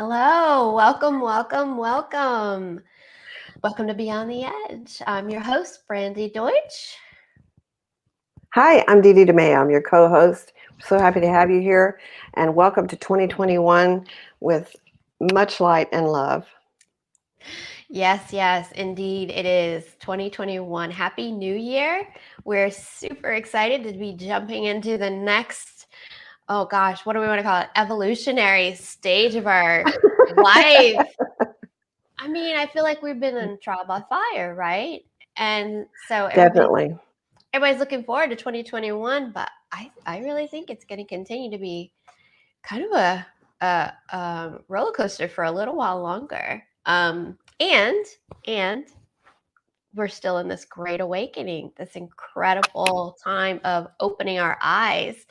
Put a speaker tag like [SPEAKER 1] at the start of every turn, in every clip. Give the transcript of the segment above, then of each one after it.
[SPEAKER 1] Hello, welcome. Welcome to Beyond the Edge. I'm your host, Brandy Deutsch.
[SPEAKER 2] Hi, I'm Dee Dee DeMay. I'm your co-host. So happy to have you here, and welcome to 2021 with much light and love.
[SPEAKER 1] Yes, indeed, it is 2021. Happy New Year. We're super excited to be jumping into the next, oh gosh, what do we want to call it? Evolutionary stage of our life. I mean, I feel like we've been in trial by fire, right? And so
[SPEAKER 2] Definitely.
[SPEAKER 1] everybody's looking forward to 2021, but I really think it's going to continue to be kind of a roller coaster for a little while longer. And we're still in this great awakening, this incredible time of opening our eyes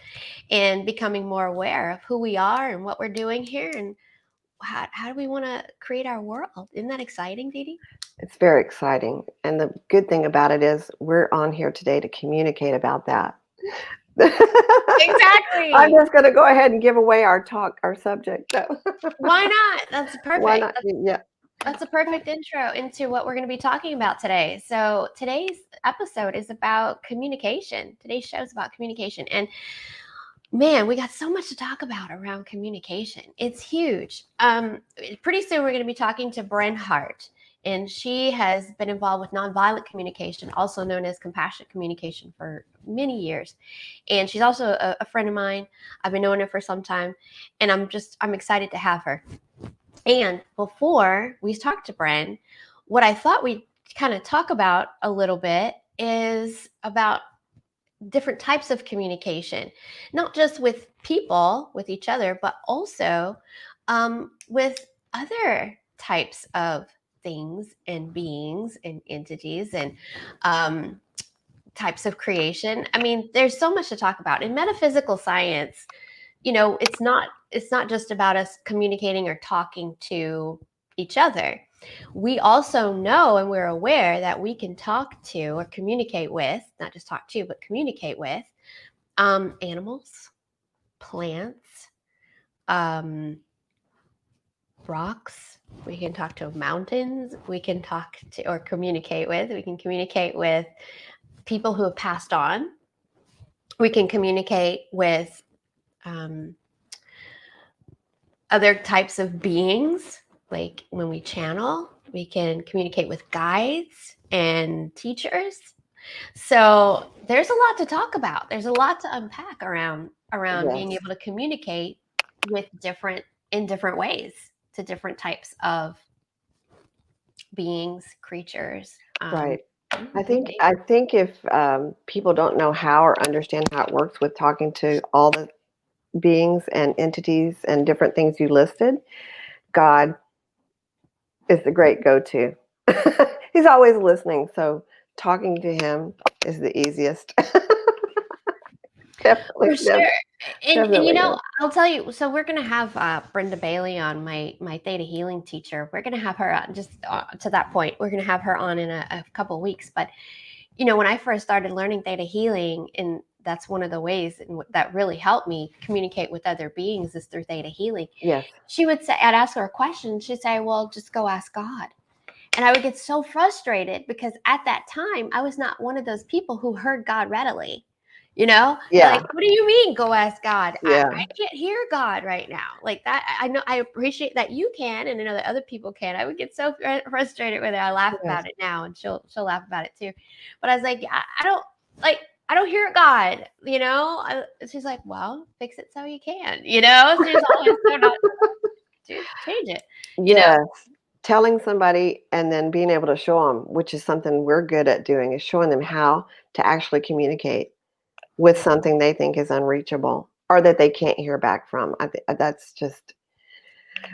[SPEAKER 1] and becoming more aware of who we are and what we're doing here and how do we want to create our world. Isn't that exciting, Dee Dee?
[SPEAKER 2] It's very exciting. And the good thing about it is we're on here today to communicate about that.
[SPEAKER 1] Exactly.
[SPEAKER 2] I'm just going to go ahead and give away our subject.
[SPEAKER 1] Why not? That's perfect.
[SPEAKER 2] Why not? Yeah.
[SPEAKER 1] That's a perfect intro into what we're going to be talking about today. So today's episode is about communication. Today's show is about communication. And man, we got so much to talk about around communication. It's huge. Pretty soon we're going to be talking to Brenda Hardt. And she has been involved with nonviolent communication, also known as compassionate communication, for many years. And she's also a friend of mine. I've been knowing her for some time. And I'm excited to have her. And before we talk to Bren, what I thought we'd kind of talk about a little bit is about different types of communication, not just with people, with each other, but also with other types of things and beings and entities and types of creation. I mean, there's so much to talk about. In metaphysical science, it's not just about us communicating or talking to each other. We also know and we're aware that we can talk to or communicate with, not just talk to, but communicate with animals, plants, rocks. We can talk to mountains. We can talk to or communicate with. We can communicate with people who have passed on. We can communicate with other types of beings, like when we channel, we can communicate with guides and teachers. So there's a lot to talk about. There's a lot to unpack around being able to communicate with in different ways to different types of beings, creatures.
[SPEAKER 2] Right. I think if people don't know how or understand how it works with talking to all the beings and entities and different things you listed, God is the great go-to. He's always listening, so talking to him is the easiest. Definitely.
[SPEAKER 1] For sure. And
[SPEAKER 2] Definitely.
[SPEAKER 1] I'll tell you, so we're going to have Brenda Bailey on, my Theta healing teacher. We're going to have her on just to that point. We're going to have her on in a couple of weeks. But, when I first started learning Theta healing, and that's one of the ways that really helped me communicate with other beings is through Theta healing.
[SPEAKER 2] Yes.
[SPEAKER 1] She would say, I'd ask her a question. She'd say, well, just go ask God. And I would get so frustrated because at that time, I was not one of those people who heard God readily.
[SPEAKER 2] Yeah.
[SPEAKER 1] Like, what do you mean go ask God?
[SPEAKER 2] Yeah.
[SPEAKER 1] I can't hear God right now. Like that, I know, I appreciate that you can, and I know that other people can. I would get so frustrated with it. I laugh about it now, and she'll laugh about it too. But I was like, I don't hear God, she's like, well, fix it so you can, she's always so not to change it.
[SPEAKER 2] Yes. Telling somebody and then being able to show them, which is something we're good at doing, is showing them how to actually communicate with something they think is unreachable or that they can't hear back from. I think that's just,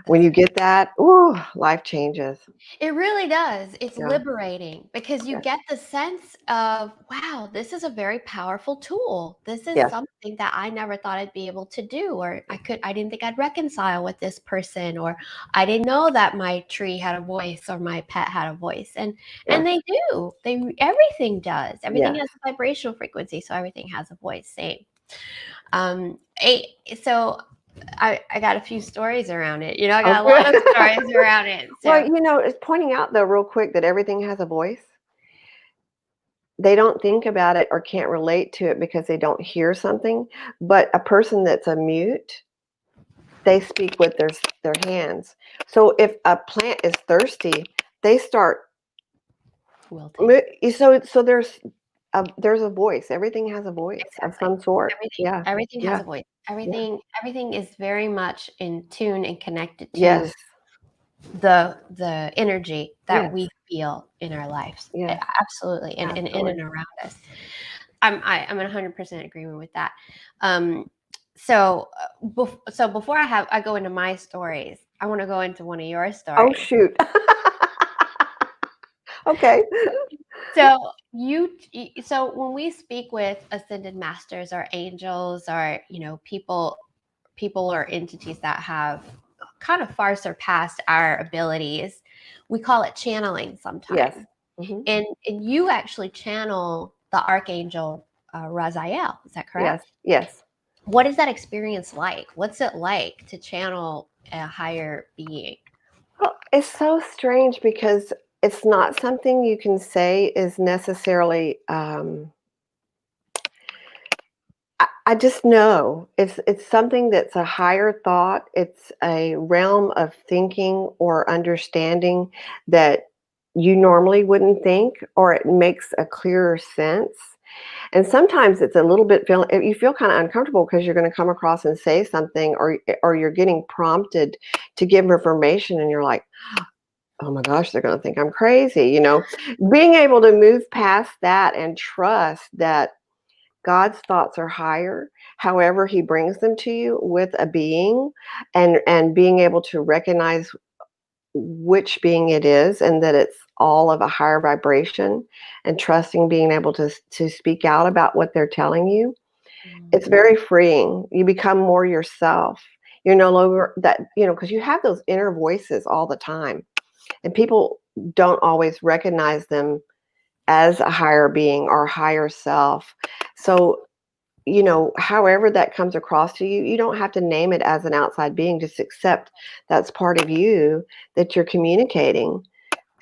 [SPEAKER 2] when you get that, ooh, life changes.
[SPEAKER 1] It really does. It's
[SPEAKER 2] Yeah.
[SPEAKER 1] liberating because you get the sense of, wow, this is a very powerful tool. This is
[SPEAKER 2] Yes.
[SPEAKER 1] something that I never thought I'd be able to do, or I didn't think I'd reconcile with this person, or I didn't know that my tree had a voice or my pet had a voice. And they do. Everything does. Everything has a vibrational frequency, so everything has a voice. Same. So I got a few stories around it. I
[SPEAKER 2] Oh,
[SPEAKER 1] got a lot
[SPEAKER 2] good.
[SPEAKER 1] of stories around it.
[SPEAKER 2] Well,
[SPEAKER 1] So
[SPEAKER 2] it's pointing out though, real quick, that everything has a voice. They don't think about it or can't relate to it because they don't hear something. But a person that's a mute, they speak with their hands. So if a plant is thirsty, they start.
[SPEAKER 1] wilting.
[SPEAKER 2] So there's a voice. Everything has a voice of
[SPEAKER 1] Exactly.
[SPEAKER 2] some sort.
[SPEAKER 1] Everything
[SPEAKER 2] Yeah.
[SPEAKER 1] everything has
[SPEAKER 2] Yeah.
[SPEAKER 1] a voice.
[SPEAKER 2] Yeah.
[SPEAKER 1] Everything is very much in tune and connected to
[SPEAKER 2] Yes.
[SPEAKER 1] the energy that
[SPEAKER 2] Yes.
[SPEAKER 1] we feel in our lives.
[SPEAKER 2] Yes.
[SPEAKER 1] Absolutely. And in
[SPEAKER 2] Absolutely.
[SPEAKER 1] and around us. I'm in 100% agreement with that. Um, so before I go into my stories, I want to go into one of your
[SPEAKER 2] Oh
[SPEAKER 1] stories.
[SPEAKER 2] shoot. Okay.
[SPEAKER 1] So so when we speak with ascended masters or angels or people or entities that have kind of far surpassed our abilities, we call it channeling
[SPEAKER 2] Yes.
[SPEAKER 1] sometimes.
[SPEAKER 2] Hmm.
[SPEAKER 1] And you actually channel the archangel Raziel. Is that
[SPEAKER 2] Yes.
[SPEAKER 1] correct?
[SPEAKER 2] Yes.
[SPEAKER 1] What is that experience like? What's it like to channel a higher being?
[SPEAKER 2] Well, it's so strange because it's not something you can say is necessarily. I just know it's something that's a higher thought. It's a realm of thinking or understanding that you normally wouldn't think, or it makes a clearer sense. And sometimes it's a little bit you feel kind of uncomfortable because you're going to come across and say something, or you're getting prompted to give information, and you're like, oh my gosh, they're going to think I'm crazy. Being able to move past that and trust that God's thoughts are higher, however he brings them to you with a being, and being able to recognize which being it is, and that it's all of a higher vibration, and trusting being able to speak out about what they're telling you. It's very freeing. You become more yourself. You're no longer that, because you have those inner voices all the time, and people don't always recognize them as a higher being or higher self. So, however that comes across to you, you don't have to name it as an outside being. Just accept that's part of you, that you're communicating,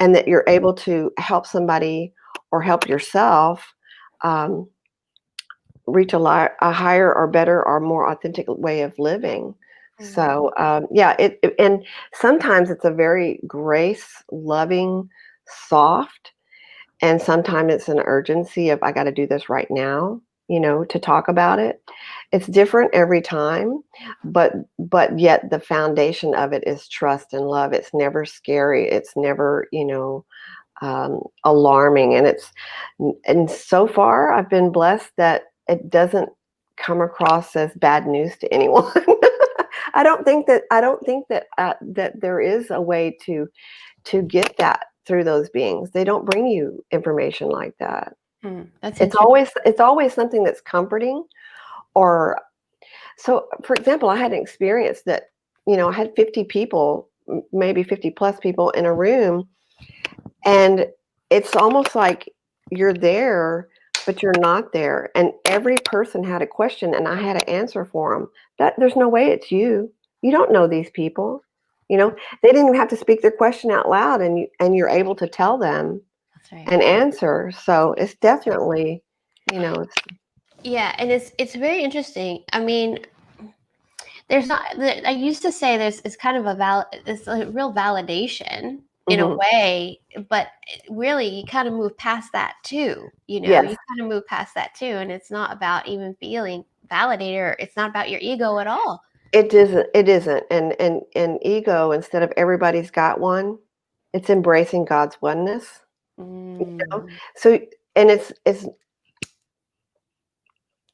[SPEAKER 2] and that you're able to help somebody or help yourself um, reach a higher or better or more authentic way of living. So, yeah, and sometimes it's a very grace loving, soft, and sometimes it's an urgency of, I got to do this right now, to talk about it. It's different every time, but yet the foundation of it is trust and love. It's never scary. It's never, alarming. And so far I've been blessed that it doesn't come across as bad news to anyone. I don't think that there is a way to get that through those beings. They don't bring you information like that.
[SPEAKER 1] That's
[SPEAKER 2] It's
[SPEAKER 1] interesting.
[SPEAKER 2] always something that's comforting. Or so, for example, I had an experience that, I had 50 people, maybe 50 plus people in a room, and it's almost like you're there, but you're not there. And every person had a question, and I had an answer for them. That there's no way it's you. You don't know these people. They didn't even have to speak their question out loud, and you're able to tell them
[SPEAKER 1] That's right.
[SPEAKER 2] an answer. So it's
[SPEAKER 1] That's right.
[SPEAKER 2] definitely, it's
[SPEAKER 1] Yeah, and it's very interesting. I mean, there's not. I used to say there's it's kind of it's a real validation in a
[SPEAKER 2] mhm.
[SPEAKER 1] way, but really you kind of move past that too.
[SPEAKER 2] Yes,
[SPEAKER 1] You kind of move past that too, and it's not about even feeling validated. Or it's not about your ego at all.
[SPEAKER 2] it isn't. And ego, instead of everybody's got one, it's embracing God's oneness. You know?
[SPEAKER 1] Mm,
[SPEAKER 2] So, and it's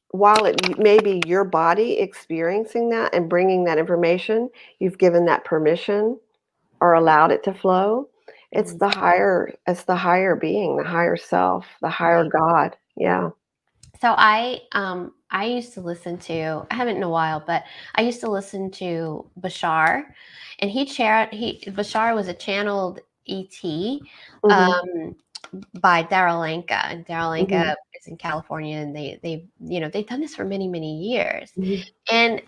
[SPEAKER 2] while it may be your body experiencing that and bringing that information, you've given that permission or allowed it to flow. It's
[SPEAKER 1] mm,
[SPEAKER 2] the higher being, the higher self, the higher
[SPEAKER 1] right.
[SPEAKER 2] God. Yeah.
[SPEAKER 1] So I used to listen to, I haven't in a while, but I used to listen to Bashar, and Bashar was a channeled ET
[SPEAKER 2] Hmm.
[SPEAKER 1] um, by Daryl Anka, and Daryl
[SPEAKER 2] Hmm.
[SPEAKER 1] Anka is in California, and they've done this for many, many years.
[SPEAKER 2] Mhm.
[SPEAKER 1] And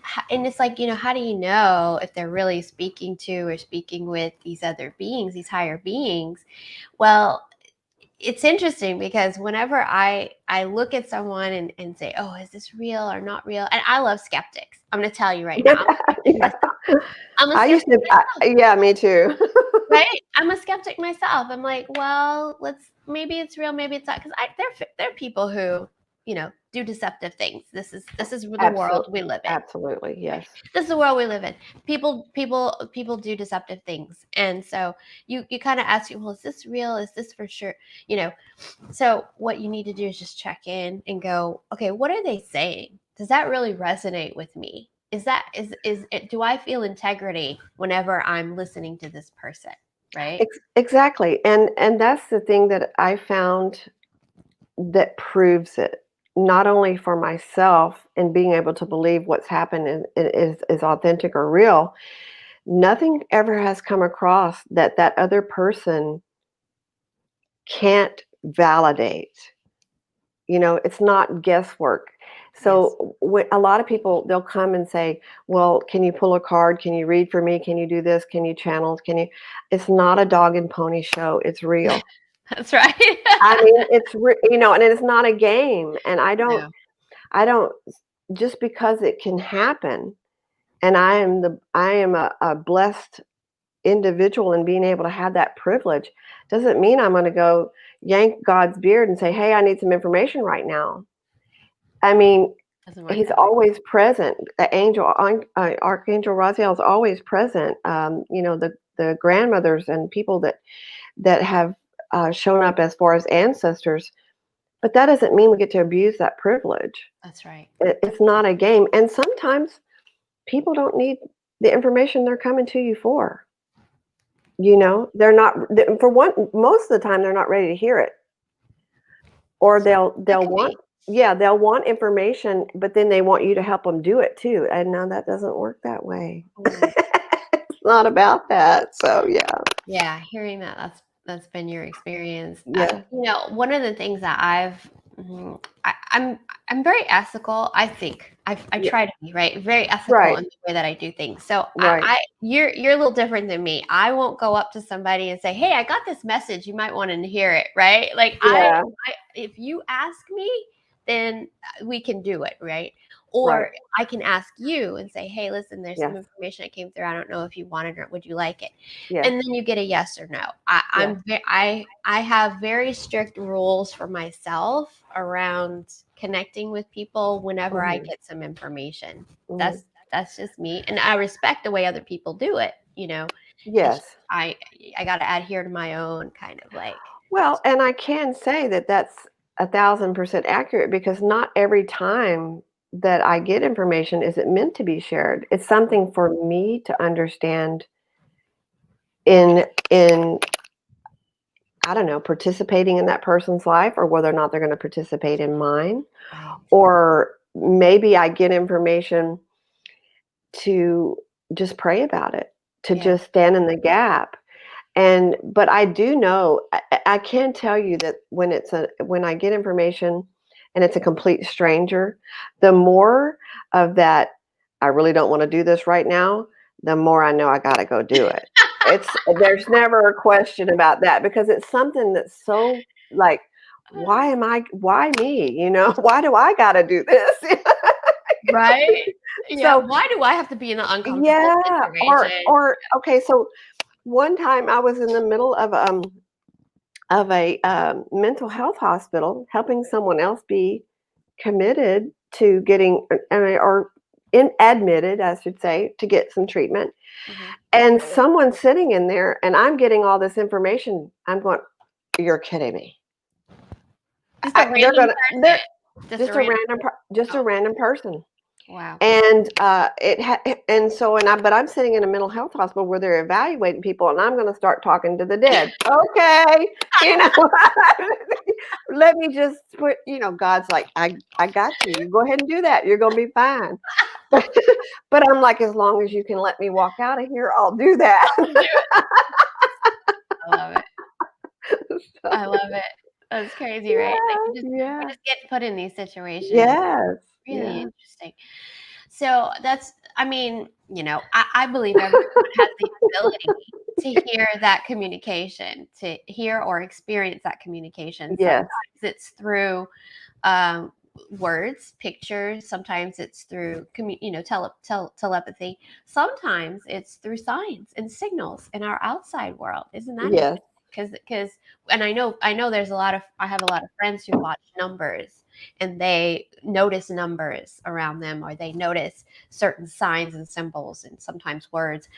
[SPEAKER 1] it's like, how do you know if they're really speaking to or speaking with these other beings, these higher beings? Well, it's interesting because whenever I look at someone and say, oh, is this real or not real? And I love skeptics. I'm going to tell you right now, I'm a skeptic
[SPEAKER 2] Yeah.
[SPEAKER 1] myself. I'm a
[SPEAKER 2] I used
[SPEAKER 1] skeptic
[SPEAKER 2] to,
[SPEAKER 1] myself,
[SPEAKER 2] yeah, me too.
[SPEAKER 1] right? I'm a skeptic myself. I'm like, well, maybe it's real, maybe it's not, because there are people who do deceptive things. This is the world
[SPEAKER 2] Absolutely.
[SPEAKER 1] we live in.
[SPEAKER 2] Absolutely.
[SPEAKER 1] Right?
[SPEAKER 2] Yes.
[SPEAKER 1] This is the world we live in. People do deceptive things, and so you kind of ask, well, is this real? Is this for sure? So what you need to do is just check in and go, okay, what are they saying? Does that really resonate with me? Is it, do I feel integrity whenever I'm listening to this person? Right?
[SPEAKER 2] Exactly. And that's the thing that I found that proves it, not only for myself and being able to believe what's happened is authentic or real. Nothing ever has come across that other person can't validate. It's not guesswork.
[SPEAKER 1] Yes.
[SPEAKER 2] So when a lot of people, they'll come and say, well, can you pull a card? Can you read for me? Can you do this? Can you channel? It's not a dog and pony show. It's real.
[SPEAKER 1] That's right.
[SPEAKER 2] I mean, and it's not a game. And
[SPEAKER 1] No,
[SPEAKER 2] I don't, just because it can happen, and I am a blessed individual in being able to have that privilege, doesn't mean I'm going to go yank God's beard and say, hey, I need some information right now. I mean,
[SPEAKER 1] doesn't work
[SPEAKER 2] he's
[SPEAKER 1] that way.
[SPEAKER 2] always present. The Archangel Raziel is always present. The grandmothers and people that have shown up as far as ancestors, but that doesn't mean we get to abuse that privilege.
[SPEAKER 1] That's right.
[SPEAKER 2] It's not a game, and sometimes people don't need the information they're coming to you for. They're not, for one, most of the time they're not ready to hear it, or
[SPEAKER 1] That
[SPEAKER 2] they'll
[SPEAKER 1] could
[SPEAKER 2] want,
[SPEAKER 1] be.
[SPEAKER 2] yeah, they'll want information, but then they want you to help them do it too. And now that doesn't work that way.
[SPEAKER 1] Mm.
[SPEAKER 2] It's not about that. So yeah.
[SPEAKER 1] Yeah, hearing that's been your experience.
[SPEAKER 2] Yeah.
[SPEAKER 1] One of the things that I'm very ethical. I think I
[SPEAKER 2] Yeah.
[SPEAKER 1] try to be right, very ethical
[SPEAKER 2] Right.
[SPEAKER 1] in the way that I do things. So
[SPEAKER 2] Right.
[SPEAKER 1] you're a little different than me. I won't go up to somebody and say, "Hey, I got this message. You might want to hear it." Right? Like
[SPEAKER 2] Yeah.
[SPEAKER 1] if you ask me, then we can do it. Right?
[SPEAKER 2] Right.
[SPEAKER 1] Or I can ask you and say, "Hey, listen, there's some
[SPEAKER 2] Yes.
[SPEAKER 1] information that came through. I don't know if you want it or would you like it?"
[SPEAKER 2] Yes.
[SPEAKER 1] And then you get a yes or no.
[SPEAKER 2] Yes.
[SPEAKER 1] I have very strict rules for myself around connecting with people whenever I
[SPEAKER 2] Hmm.
[SPEAKER 1] get some information.
[SPEAKER 2] Hmm.
[SPEAKER 1] That's just me, and I respect the way other people do it. It's
[SPEAKER 2] Yes.
[SPEAKER 1] I got to adhere to my own kind of like.
[SPEAKER 2] Well, and I can say that that's 1,000% accurate, because not every time that I get information is it meant to be shared. It's something for me to understand in I don't know, participating in that person's life, or whether or not they're going to participate in mine.
[SPEAKER 1] Right.
[SPEAKER 2] Or maybe I get information to just pray about it, to
[SPEAKER 1] Yeah.
[SPEAKER 2] just stand in the gap. But I do know, I can tell you that when I get information and it's a complete stranger, the more of that, I really don't want to do this right now, the more I know I got to go do it. There's never a question about that, because it's something that's so like, why me? Why do I got to do this?
[SPEAKER 1] Right. Yeah.
[SPEAKER 2] So
[SPEAKER 1] Why do I have to be in an uncomfortable
[SPEAKER 2] yeah,
[SPEAKER 1] situation?
[SPEAKER 2] okay, so one time I was in the middle of a mental health hospital, helping someone else be committed to getting, or admitted, I should say, to get some treatment.
[SPEAKER 1] Mhm.
[SPEAKER 2] And someone's sitting in there, and I'm getting all this information. I'm going, "You're kidding me."
[SPEAKER 1] Just a random
[SPEAKER 2] They're
[SPEAKER 1] person. Just a random.
[SPEAKER 2] just a
[SPEAKER 1] Oh,
[SPEAKER 2] random person.
[SPEAKER 1] wow.
[SPEAKER 2] And but I'm sitting in a mental health hospital where they're evaluating people, and I'm going to start talking to the dead. Okay, you know, let me just put, God's like, I got you. You go ahead and do that. You're going to be fine. But I'm like, as long as you can let me walk out of here, I'll do that.
[SPEAKER 1] Do it. I love it.
[SPEAKER 2] So,
[SPEAKER 1] I love it. That's crazy, right? Like we
[SPEAKER 2] Yeah.
[SPEAKER 1] just get put in these situations.
[SPEAKER 2] Yes.
[SPEAKER 1] Really
[SPEAKER 2] Yeah.
[SPEAKER 1] interesting. So I mean, I believe everyone has the ability to hear that communication, to hear or experience that communication. Sometimes
[SPEAKER 2] Yes.
[SPEAKER 1] it's through um, words, pictures. Sometimes it's through, telepathy. Sometimes it's through signs and signals in our outside world. Isn't that
[SPEAKER 2] Yes.
[SPEAKER 1] interesting? Because, and I know I have a lot of friends who watch numbers and they notice numbers around them, or they notice certain signs and symbols and sometimes words.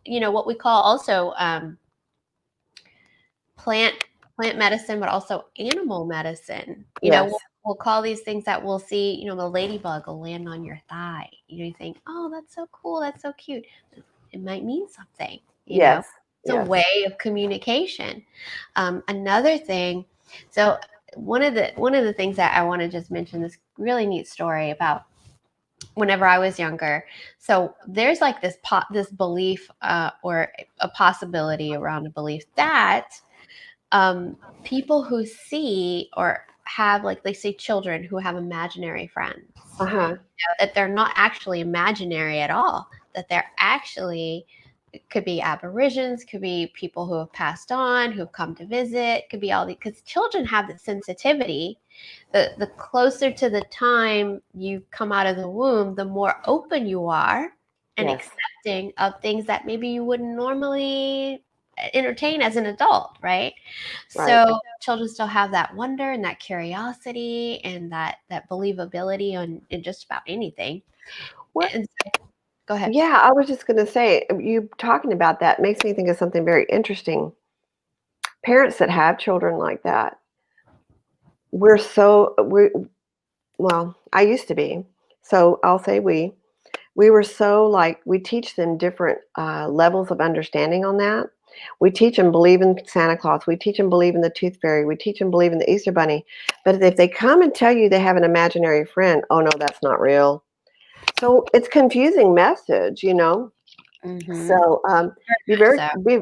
[SPEAKER 1] What we call also plant plant medicine, but also animal medicine.
[SPEAKER 2] Yes.
[SPEAKER 1] We'll call these things that we'll see. The ladybug will land on your thigh. You think, oh, that's so cool, that's so cute. It might mean something.
[SPEAKER 2] Yes.
[SPEAKER 1] It's a
[SPEAKER 2] Yes.
[SPEAKER 1] way of communication. Another thing. So one of the things that I want to just mention, this really neat story about whenever I was younger. So there's like this belief, or a possibility around a belief that people who see or have, like, they say, children who have imaginary friends,
[SPEAKER 2] Uh-huh.
[SPEAKER 1] that they're not actually imaginary at all, that they're actually, it could be aberrations, could be people who have passed on, who've come to visit, could be all these, because children have the sensitivity. The closer to the time you come out of the womb, the more open you are and
[SPEAKER 2] Yes.
[SPEAKER 1] accepting of things that maybe you wouldn't normally entertain as an adult, right?
[SPEAKER 2] Right.
[SPEAKER 1] So children still have that wonder and that curiosity and that believability in just about anything.
[SPEAKER 2] What?
[SPEAKER 1] And go ahead.
[SPEAKER 2] Yeah, I was just going to say, you talking about that makes me think of something very interesting. Parents that have children like that, we well, I used to be. So I'll say we were so, like, we teach them different levels of understanding on that. We teach them believe in Santa Claus. We teach them believe in the Tooth Fairy. We teach them believe in the Easter Bunny. But if they come and tell you they have an imaginary friend, oh no, that's not real. So it's confusing message.
[SPEAKER 1] Mm-hmm.
[SPEAKER 2] So
[SPEAKER 1] So
[SPEAKER 2] be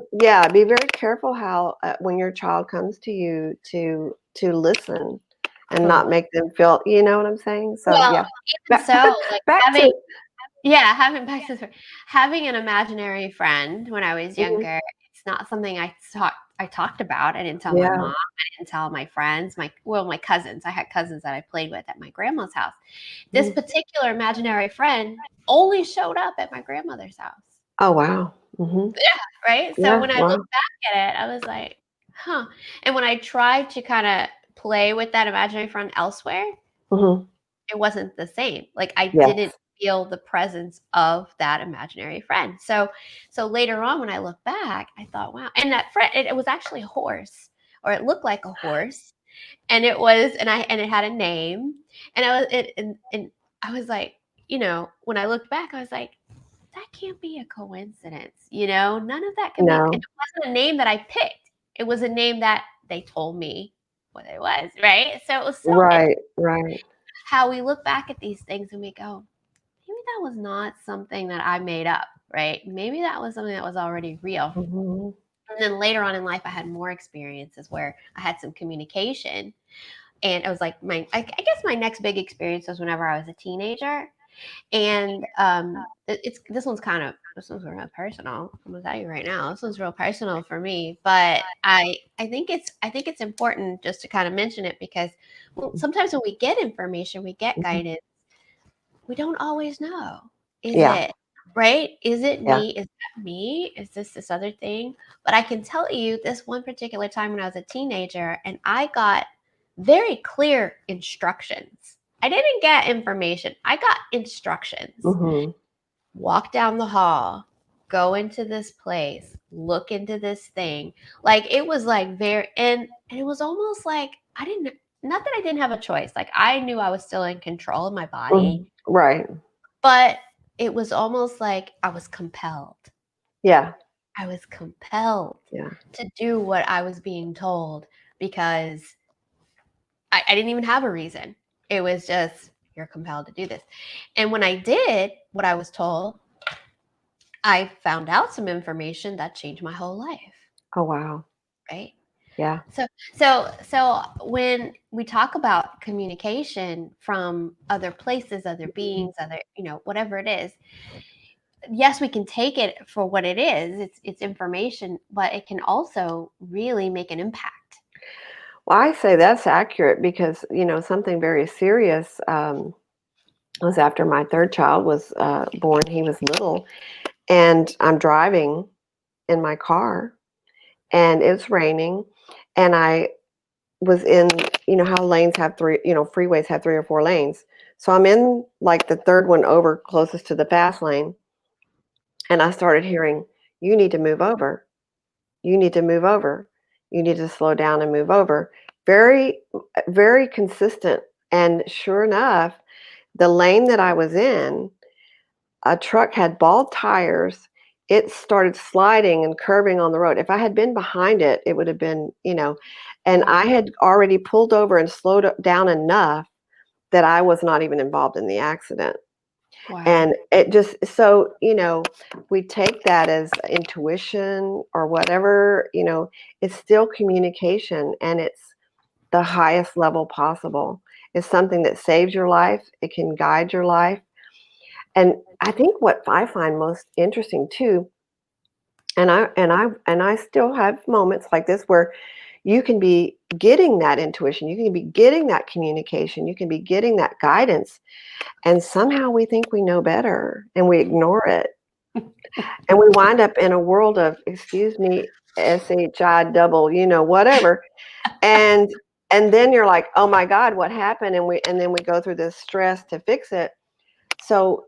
[SPEAKER 2] very careful how when your child comes to you to listen and
[SPEAKER 1] cool.
[SPEAKER 2] not make them feel. You know what I'm saying? So
[SPEAKER 1] Well,
[SPEAKER 2] yeah,
[SPEAKER 1] even
[SPEAKER 2] back,
[SPEAKER 1] so, like
[SPEAKER 2] back to.
[SPEAKER 1] having an imaginary friend when I was
[SPEAKER 2] Mhm.
[SPEAKER 1] younger, it's not something I talked about. I didn't tell my
[SPEAKER 2] Yeah.
[SPEAKER 1] mom. I didn't tell my friends, my cousins. I had cousins that I played with at my grandma's house. This
[SPEAKER 2] Mhm.
[SPEAKER 1] particular imaginary friend only showed up at my grandmother's house.
[SPEAKER 2] Oh wow. Hmm.
[SPEAKER 1] Yeah, right? So
[SPEAKER 2] Yeah.
[SPEAKER 1] when I look
[SPEAKER 2] Wow.
[SPEAKER 1] back at it, I was like, huh. And when I tried to kind of play with that imaginary friend elsewhere,
[SPEAKER 2] Hmm.
[SPEAKER 1] it wasn't the same. Like, I didn't
[SPEAKER 2] Yes.
[SPEAKER 1] feel the presence of that imaginary friend. So later on when I look back, I thought, wow. And that friend, it was actually a horse, or it looked like a horse. And it had a name. And I was like, when I looked back, I was like, that can't be a coincidence. None of that can be. It
[SPEAKER 2] No.
[SPEAKER 1] wasn't a name that I picked. It was a name that they told me what it was, right? So it was so interesting
[SPEAKER 2] Right. Right.
[SPEAKER 1] how we look back at these things and we go, maybe that was not something that I made up, right? Maybe that was something that was already real.
[SPEAKER 2] Hmm.
[SPEAKER 1] And then later on in life, I had more experiences where I had some communication. And it was like I guess my next big experience was whenever I was a teenager. And this one's real personal. I'm gonna tell you right now, this one's real personal for me. But I think it's important just to kind of mention it because, well, sometimes when we get information, we get
[SPEAKER 2] Hmm.
[SPEAKER 1] guidance, we don't always know. Is
[SPEAKER 2] Yeah.
[SPEAKER 1] it right? Is it
[SPEAKER 2] Yeah.
[SPEAKER 1] me? Is that me? Is this other thing? But I can tell you this one particular time when I was a teenager and I got very clear instructions. I didn't get information. I got instructions.
[SPEAKER 2] Hmm.
[SPEAKER 1] Walk down the hall, go into this place, look into this thing. Like, it was like very, and it was almost like I didn't, not that I didn't have a choice. Like, I knew I was still in control of my body,
[SPEAKER 2] Hmm. Right.
[SPEAKER 1] but it was almost like I was compelled.
[SPEAKER 2] Yeah.
[SPEAKER 1] I was compelled
[SPEAKER 2] Yeah.
[SPEAKER 1] to do what I was being told because I didn't even have a reason. It was just, you're compelled to do this. And when I did what I was told, I found out some information that changed my whole life,
[SPEAKER 2] Oh wow.
[SPEAKER 1] right?
[SPEAKER 2] Yeah.
[SPEAKER 1] So when we talk about communication from other places, other beings, other, whatever it is, yes, we can take it for what it is. It's information, but it can also really make an impact.
[SPEAKER 2] Well, I say that's accurate because, something very serious was after my third child was born. He was little, and I'm driving in my car, and it's raining, and I was in, how lanes have three, freeways have 3 or 4 lanes. So I'm in like the third one over closest to the fast lane, and I started hearing, "You need to move over. You need to move over. You need to slow down and move over." Very, very consistent. And sure enough, the lane that I was in, a truck had bald tires. It started sliding and curving on the road. If I had been behind it, it would have been, and I had already pulled over and slowed down enough that I was not even involved in the accident.
[SPEAKER 1] Wow.
[SPEAKER 2] And it just, so, we take that as intuition or whatever, it's still communication, and it's the highest level possible. It's something that saves your life. It can guide your life. And I think what I find most interesting too, and I still have moments like this where you can be getting that intuition, you can be getting that communication, you can be getting that guidance, and somehow we think we know better and we ignore it. And we wind up in a world of, excuse me, SHI double, whatever. And then you're like, oh my God, what happened? And then we go through this stress to fix it. So,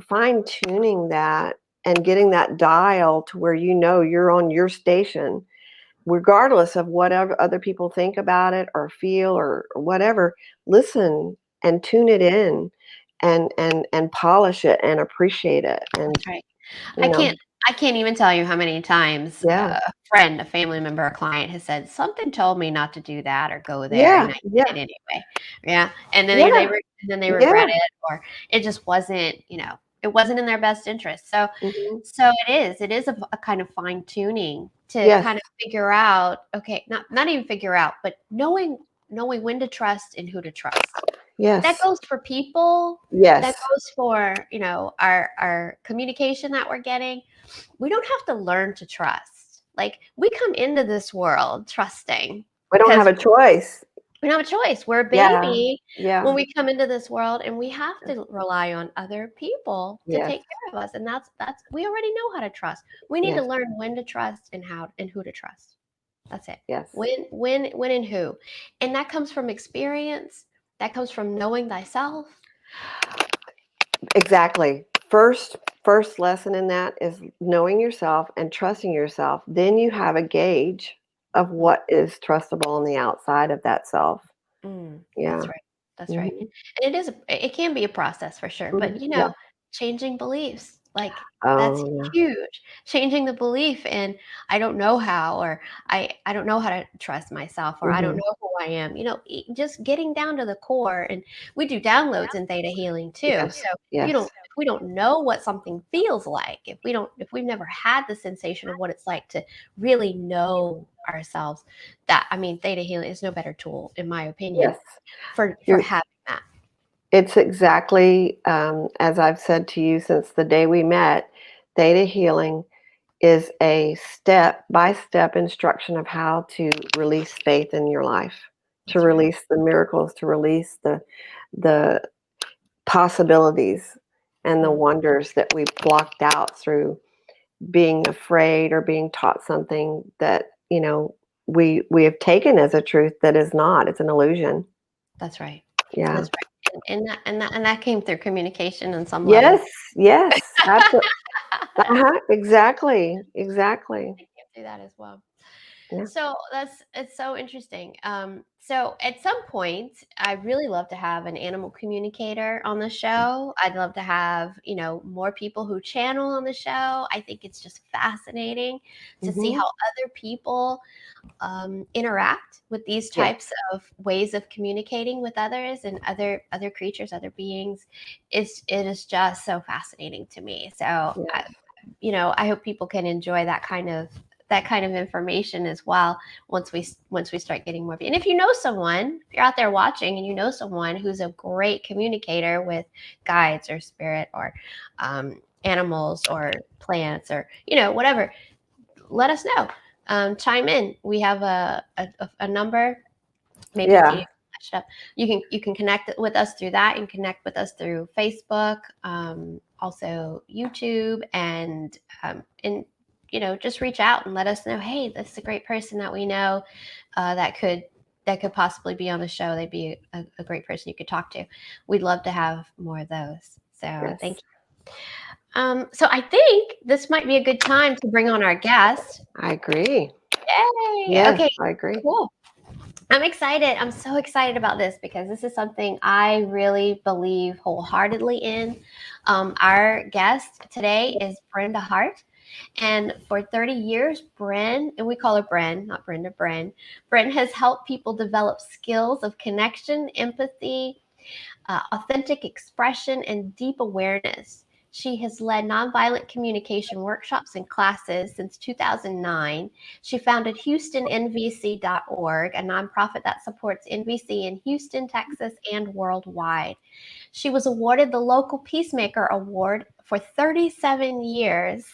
[SPEAKER 2] fine tuning that and getting that dial to where you're on your station, regardless of whatever other people think about it or feel or whatever. Listen and tune it in, and polish it and appreciate it. And
[SPEAKER 1] That's right.
[SPEAKER 2] you
[SPEAKER 1] I
[SPEAKER 2] know,
[SPEAKER 1] can't I can't even tell you how many times
[SPEAKER 2] yeah,
[SPEAKER 1] a friend, a family member, a client has said, "Something told me not to do that or go there,
[SPEAKER 2] yeah,
[SPEAKER 1] and I
[SPEAKER 2] yeah,
[SPEAKER 1] did it anyway." Yeah, and then
[SPEAKER 2] yeah,
[SPEAKER 1] they
[SPEAKER 2] yeah.
[SPEAKER 1] regret it, or it just wasn't, it wasn't in their best interest. So
[SPEAKER 2] Hmm.
[SPEAKER 1] so it is a kind of fine tuning to
[SPEAKER 2] Yes,
[SPEAKER 1] kind of figure out, okay, not even figure out, but knowing when to trust and who to trust. That
[SPEAKER 2] yes,
[SPEAKER 1] goes for people. That
[SPEAKER 2] yes.
[SPEAKER 1] goes for, our communication that we're getting. We don't have to learn to trust. Like, we come into this world trusting
[SPEAKER 2] We don't have
[SPEAKER 1] because
[SPEAKER 2] a choice.
[SPEAKER 1] we don't have a choice. We're a
[SPEAKER 2] Yeah,
[SPEAKER 1] baby
[SPEAKER 2] yeah,
[SPEAKER 1] when we come into this world, and we have to rely on other people to
[SPEAKER 2] yes,
[SPEAKER 1] take care of us. And that's we already know how to trust. We need to
[SPEAKER 2] yes,
[SPEAKER 1] learn when to trust and how and who to trust. That's it.
[SPEAKER 2] yes.
[SPEAKER 1] When and who. And that comes from experience. That comes from knowing thyself.
[SPEAKER 2] Exactly. First lesson in that is knowing yourself and trusting yourself. Then you have a gauge of what is trustable on the outside of that self.
[SPEAKER 1] That's
[SPEAKER 2] Yeah.
[SPEAKER 1] right. That's right.
[SPEAKER 2] Hmm.
[SPEAKER 1] And it can be a process for sure, but
[SPEAKER 2] Yeah.
[SPEAKER 1] changing beliefs, like, that's
[SPEAKER 2] Oh, yeah.
[SPEAKER 1] huge. Changing the belief in, I don't know how, or I don't know how to trust myself, or I don't
[SPEAKER 2] Hmm.
[SPEAKER 1] know who I am. Just getting down to the core. And we do downloads in theta healing too.
[SPEAKER 2] Yes.
[SPEAKER 1] So
[SPEAKER 2] Yes.
[SPEAKER 1] if we don't know what something feels like, if we've never had the sensation of what it's like to really know ourselves, that, I mean, theta healing is no better tool, in my opinion,
[SPEAKER 2] Yes.
[SPEAKER 1] for
[SPEAKER 2] You're,
[SPEAKER 1] having that.
[SPEAKER 2] it's exactly as I've said to you since the day we met. Theta healing is a step by step instruction of how to release faith in your life, to
[SPEAKER 1] That's right.
[SPEAKER 2] release the miracles, to release the possibilities and the
[SPEAKER 1] Mm,
[SPEAKER 2] wonders that we've blocked out through being afraid or being taught something that we have taken as a truth that is not. It's an illusion.
[SPEAKER 1] that's right.
[SPEAKER 2] Yeah.
[SPEAKER 1] That's right. And that came through communication on some
[SPEAKER 2] Yes.
[SPEAKER 1] level.
[SPEAKER 2] Yes. Absolutely. Uh-huh. Exactly. Exactly.
[SPEAKER 1] It came through that as well.
[SPEAKER 2] Yeah.
[SPEAKER 1] So it's so interesting. So at some point, I really love to have an animal communicator on the show. I'd love to have, more people who channel on the show. I think it's just fascinating to see
[SPEAKER 2] Hmm.
[SPEAKER 1] how other people interact with these
[SPEAKER 2] Yes.
[SPEAKER 1] types of ways of communicating with others and other creatures, other beings. It is just so fascinating to me. So
[SPEAKER 2] Yes.
[SPEAKER 1] I hope people can enjoy that kind of information as well once we start getting more. And if you know someone, if you're out there watching and you know someone who's a great communicator with guides or spirit or animals or plants or whatever, let us know. Chime in. We have a number. Maybe if you match it up, you can connect with us through that. You can connect with us through Facebook, also YouTube, and just reach out and let us know. Hey, this is a great person that we know that could possibly be on the show. They'd be a great person you could talk to. We'd love to have more of those. So thank you. So I think this might be a good time to bring on our guest.
[SPEAKER 2] I agree.
[SPEAKER 1] Yay!
[SPEAKER 2] Yes,
[SPEAKER 1] okay,
[SPEAKER 2] I agree.
[SPEAKER 1] Cool. I'm excited. I'm so excited about this because this is something I really believe wholeheartedly in. Our guest today is Brenda Hardt. And for 30 years, Bren, and we call her Bren, not Brenda, Bren has helped people develop skills of connection, empathy, authentic expression, and deep awareness. She has led nonviolent communication workshops and classes since 2009. She founded HoustonNVC.org, a nonprofit that supports NVC in Houston, Texas, and worldwide. She was awarded the local Peacemaker Award for 37 years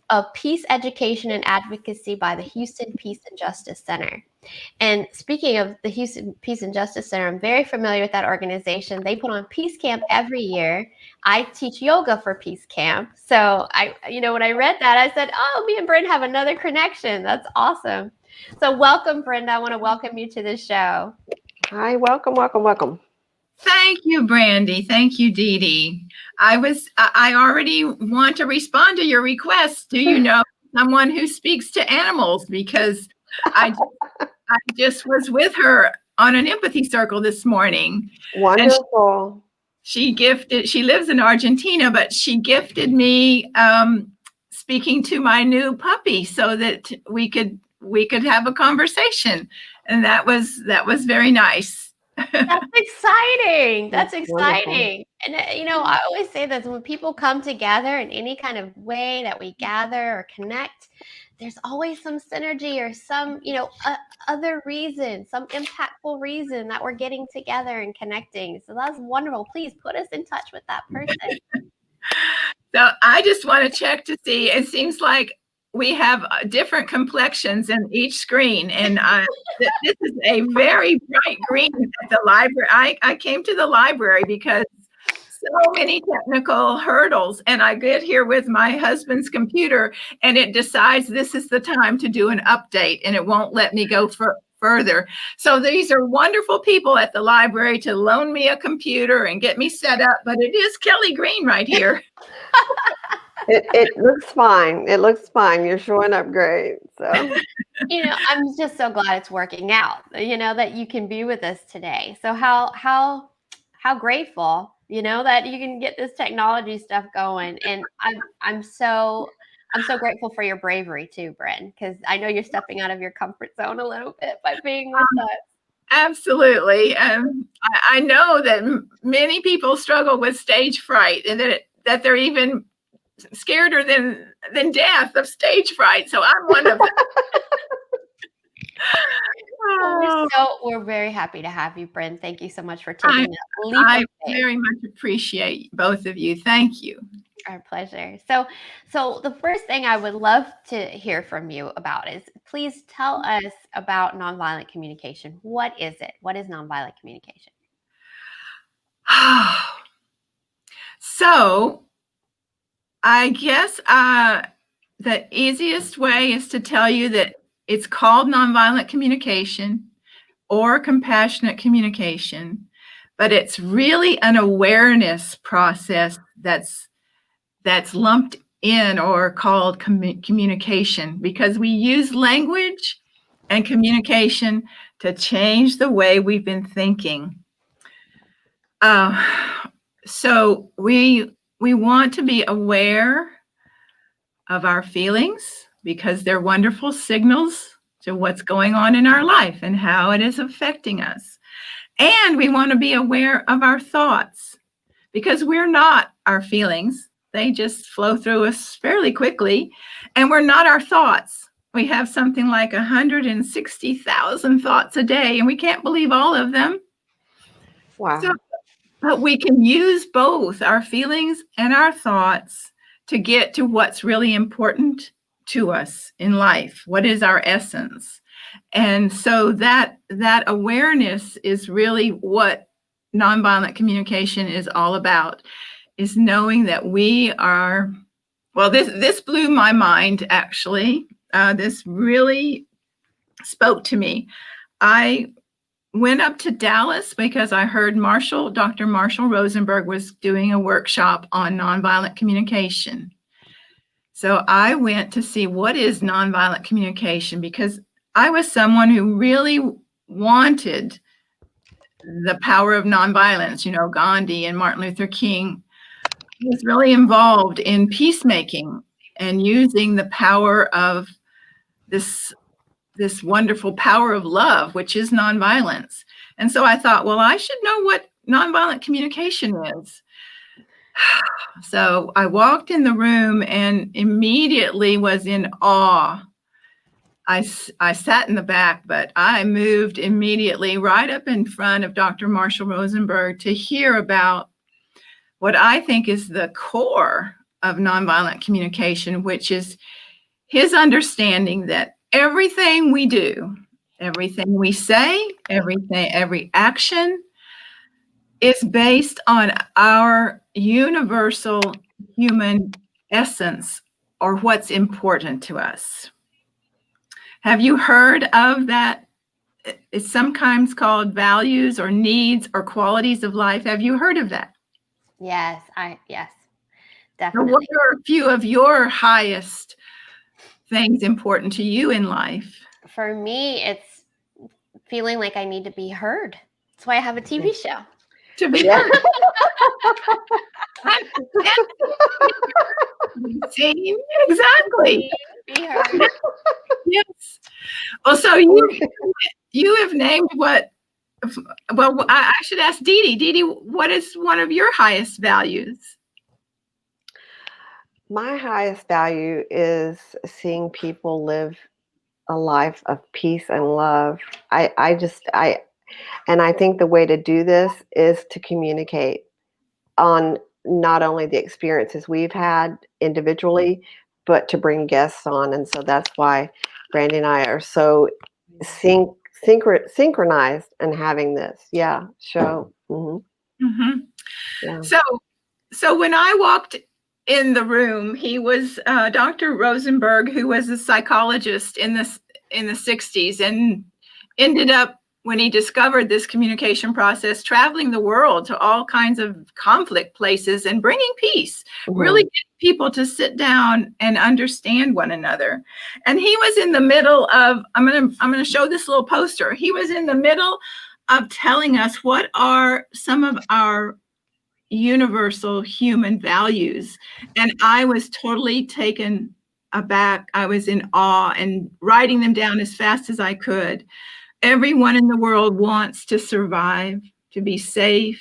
[SPEAKER 1] of peace education and advocacy by the Houston Peace and Justice Center. And speaking of the Houston Peace and Justice Center, I'm very familiar with that organization. They put on Peace Camp every year. I teach yoga for Peace Camp. So when I read that, I said, oh, me and Brenda have another connection. That's awesome. So welcome, Brenda. I want to welcome you to the show.
[SPEAKER 2] Hi, welcome, welcome, welcome.
[SPEAKER 3] Thank you, Brandy. Thank you, Dee Dee. I already want to respond to your request. Do you know someone who speaks to animals? Because I just was with her on an empathy circle this morning.
[SPEAKER 2] Wonderful.
[SPEAKER 3] She lives in Argentina, but she gifted me speaking to my new puppy so that we could have a conversation. And that was very nice.
[SPEAKER 1] That's exciting. That's exciting.
[SPEAKER 2] Wonderful.
[SPEAKER 1] And I always say this, when people come together in any kind of way that we gather or connect, there's always some synergy or some, other reason, some impactful reason that we're getting together and connecting. So that's wonderful. Please put us in touch with that person.
[SPEAKER 3] So I just want to check to see. It seems like we have different complexions in each screen, and this is a very bright green at the library. I came to the library because so many technical hurdles, and I get here with my husband's computer, and it decides this is the time to do an update, and it won't let me go further. So these are wonderful people at the library to loan me a computer and get me set up, but it is Kelly Green right here.
[SPEAKER 2] It looks fine. It looks fine. You're showing up great. So,
[SPEAKER 1] I'm just so glad it's working out, that you can be with us today. So how grateful, that you can get this technology stuff going. And I'm so grateful for your bravery too, Bren, because I know you're stepping out of your comfort zone a little bit by being with us.
[SPEAKER 3] Absolutely. I know that many people struggle with stage fright, and that they're even scareder than death of stage fright. So I'm one of them.
[SPEAKER 1] We're very happy to have you, Bren. Thank you so much for taking that leap of faith.
[SPEAKER 3] I very much appreciate both of you. Thank you.
[SPEAKER 1] Our pleasure. So the first thing I would love to hear from you about is, please tell us about nonviolent communication. What is it? What is nonviolent communication?
[SPEAKER 3] So I guess the easiest way is to tell you that it's called nonviolent communication or compassionate communication, but it's really an awareness process that's lumped in or called communication, because we use language and communication to change the way we've been thinking. So we want to be aware of our feelings, because they're wonderful signals to what's going on in our life and how it is affecting us. And we want to be aware of our thoughts, because we're not our feelings. They just flow through us fairly quickly, and we're not our thoughts. we have something like 160,000 thoughts a day, and we can't believe all of them.
[SPEAKER 2] Wow.
[SPEAKER 3] So, but we can use both our feelings and our thoughts to get to what's really important to us in life. What is our essence? And so that awareness is really what nonviolent communication is all about, is knowing that we are, well, this blew my mind, actually. This really spoke to me. I went up to Dallas because I heard Dr. Marshall Rosenberg was doing a workshop on nonviolent communication. So I went to see what is nonviolent communication, because I was someone who really wanted the power of nonviolence, Gandhi and Martin Luther King. I was really involved in peacemaking and using the power of this wonderful power of love, which is nonviolence. And so I thought, well, I should know what nonviolent communication is. So I walked in the room and immediately was in awe. I sat in the back, but I moved immediately right up in front of Dr. Marshall Rosenberg to hear about what I think is the core of nonviolent communication, which is his understanding that everything we do, everything we say, every action is based on our universal human essence, or what's important to us. Have you heard of that? It's sometimes called values or needs or qualities of life. Have you heard of that?
[SPEAKER 1] Yes,
[SPEAKER 3] So
[SPEAKER 1] definitely.
[SPEAKER 3] what are a few of your highest things important to you in life?
[SPEAKER 1] For me, it's feeling like I need to be heard. That's why I have a TV show.
[SPEAKER 3] To be
[SPEAKER 2] Yeah.
[SPEAKER 3] heard. Seen. Exactly.
[SPEAKER 1] Be heard.
[SPEAKER 3] Yes. Well, so you have named what? Well, I should ask Dee Dee. Dee Dee, what is one of your highest values?
[SPEAKER 2] My highest value is seeing people live a life of peace and love. And I think the way to do this is to communicate on not only the experiences we've had individually, but to bring guests on. And so that's why Brandy and I are so synchronized and having this show. Mm-hmm.
[SPEAKER 3] Mm-hmm.
[SPEAKER 2] Yeah.
[SPEAKER 3] So when I walked in the room, he was Dr. Rosenberg, who was a psychologist in the 60s, and ended up, when he discovered this communication process, traveling the world to all kinds of conflict places and bringing peace, really getting people to sit down and understand one another. And he was in the middle of, I'm gonna show this little poster. He was in the middle of telling us what are some of our universal human values. And I was totally taken aback. I was in awe and writing them down as fast as I could. Everyone in the world wants to survive, to be safe,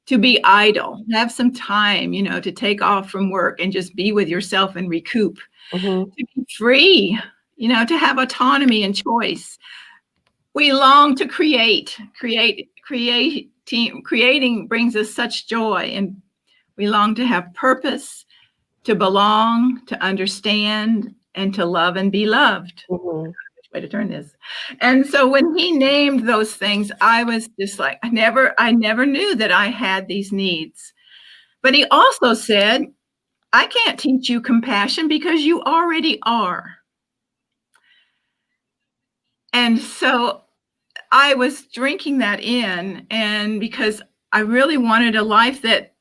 [SPEAKER 3] to be idle, have some time, to take off from work and just be with yourself and recoup, to be free, to have autonomy and choice. We long to create. Creating brings us such joy, and we long to have purpose, to belong, to understand, and to love and be loved. Way to turn this. And so when he named those things, I was just like, I never knew that I had these needs. But he also said, I can't teach you compassion because you already are. And so I was drinking that in, and because I really wanted a life that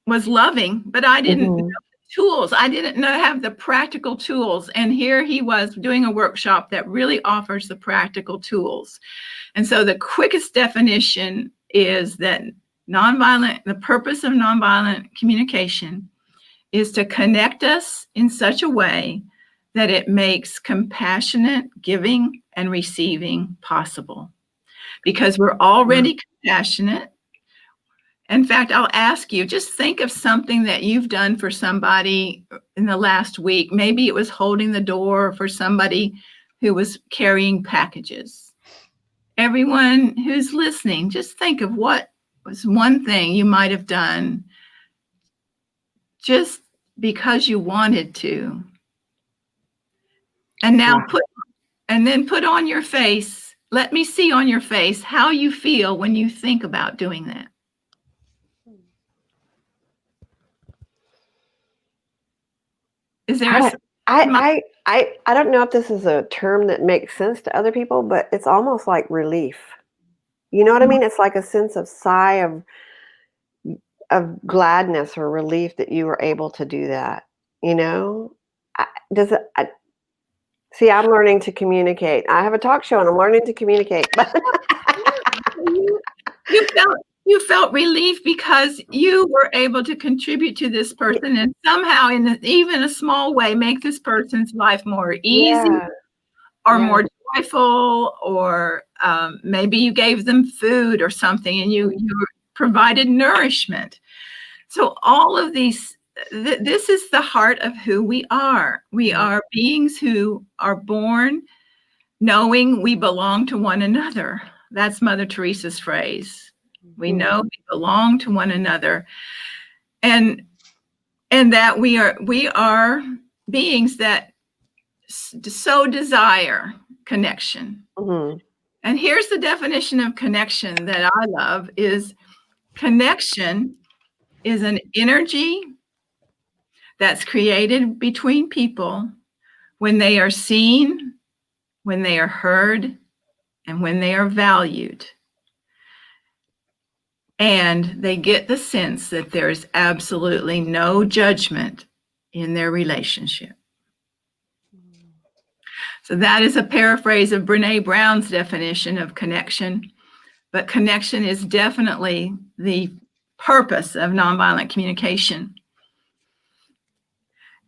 [SPEAKER 3] was loving, but I didn't know the tools. I didn't have the practical tools. And here he was doing a workshop that really offers the practical tools. And so the quickest definition is that the purpose of nonviolent communication is to connect us in such a way that it makes compassionate giving and receiving possible. Because we're already compassionate, In fact, I'll ask you, just think of something that you've done for somebody in the last week. Maybe it was holding the door for somebody who was carrying packages. Everyone who's listening, just think of what was one thing you might have done just because you wanted to. And now put on your face, let me see on your face how you feel when you think about doing that. Is there
[SPEAKER 2] I don't know if this is a term that makes sense to other people, but it's almost like relief. You know what I mean? It's like a sense of sigh of gladness or relief that you were able to do that. You know, see, I'm learning to communicate. I have a talk show and I'm learning to communicate.
[SPEAKER 3] You felt relief because you were able to contribute to this person and somehow, in even a small way, make this person's life more easy or more joyful, or maybe you gave them food or something and you provided nourishment. So all of these, this is the heart of who we are. We are beings who are born knowing we belong to one another. That's Mother Teresa's phrase. We know we belong to one another, and that we are beings that so desire connection. And here's the definition of connection that I love: is connection is an energy that's created between people when they are seen, when they are heard, and when they are valued. And they get the sense that there's absolutely no judgment in their relationship. So that is a paraphrase of Brene Brown's definition of connection. But connection is definitely the purpose of nonviolent communication.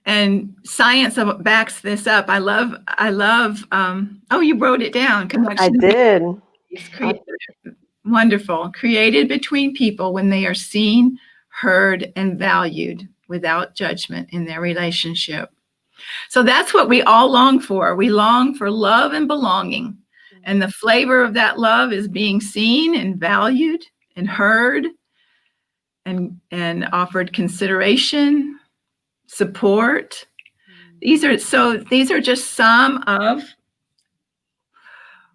[SPEAKER 3] And science backs this up. I love, oh, you wrote it down. Connection.
[SPEAKER 2] I did.
[SPEAKER 3] Wonderful. Created between people when they are seen, heard, and valued without judgment in their relationship. So that's what we all long for. We long for love and belonging. And the flavor of that love is being seen and valued and heard and offered consideration, support. These are just some of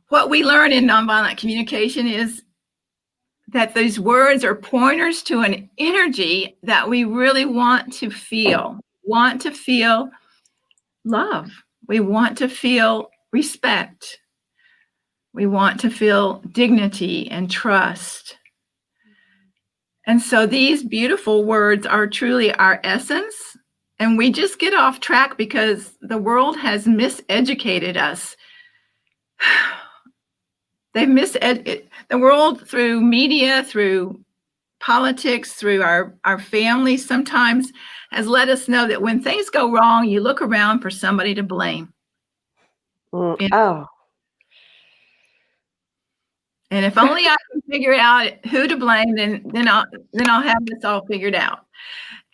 [SPEAKER 3] what we learn in nonviolent communication, is that these words are pointers to an energy that we really want to feel love. We want to feel respect. We want to feel dignity and trust. And so these beautiful words are truly our essence. And we just get off track because the world has miseducated us. They've miseducated the world through media, through politics, through our families, sometimes has let us know that when things go wrong, you look around for somebody to blame. And if only I can figure out who to blame, then I'll have this all figured out.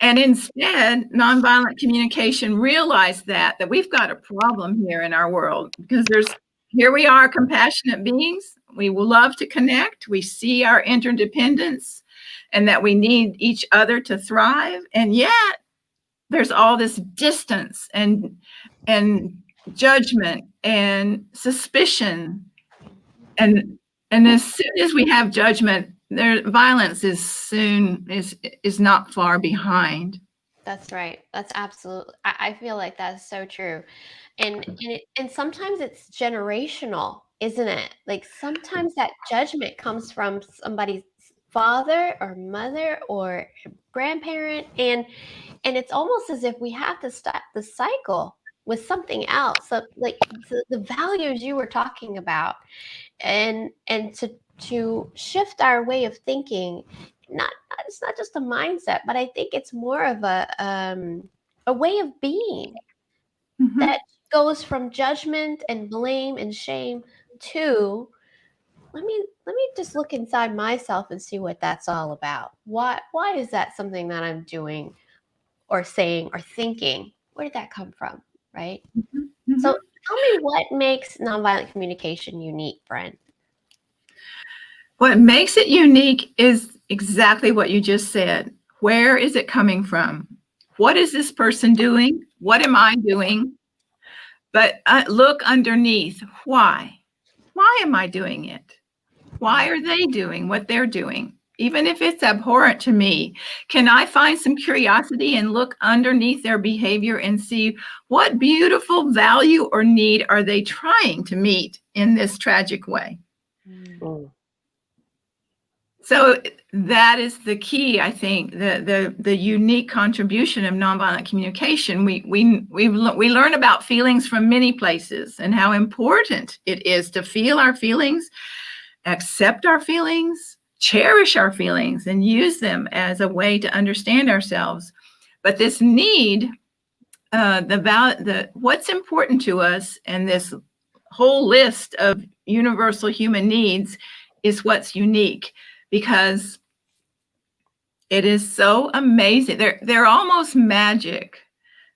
[SPEAKER 3] And instead, nonviolent communication realized that we've got a problem here in our world, because here we are, compassionate beings. We will love to connect. We see our interdependence and that we need each other to thrive. And yet there's all this distance and judgment and suspicion. And as soon as we have judgment, violence is not far behind.
[SPEAKER 1] That's right. That's absolutely. I feel like that's so true, and sometimes it's generational, isn't it? Like sometimes that judgment comes from somebody's father or mother or grandparent, and it's almost as if we have to stop the cycle with something else. So like the values you were talking about, and to shift our way of thinking. It's not just a mindset, but I think it's more of a way of being that goes from judgment and blame and shame to let me me just look inside myself and see what that's all about. Why is that something that I'm doing or saying or thinking? Where did that come from, right?
[SPEAKER 3] Mm-hmm.
[SPEAKER 1] So tell me what makes nonviolent communication unique, Brent.
[SPEAKER 3] What makes it unique is exactly what you just said. Where is it coming from? What is this person doing? What am I doing? But look underneath. Why? Why am I doing it? Why are they doing what they're doing? Even if it's abhorrent to me, can I find some curiosity and look underneath their behavior and see what beautiful value or need are they trying to meet in this tragic way?
[SPEAKER 2] Mm.
[SPEAKER 3] So that is the key, I think, the unique contribution of nonviolent communication. We learn about feelings from many places and how important it is to feel our feelings, accept our feelings, cherish our feelings, and use them as a way to understand ourselves. But this need, what's important to us, and this whole list of universal human needs is what's unique, because it is so amazing. They're almost magic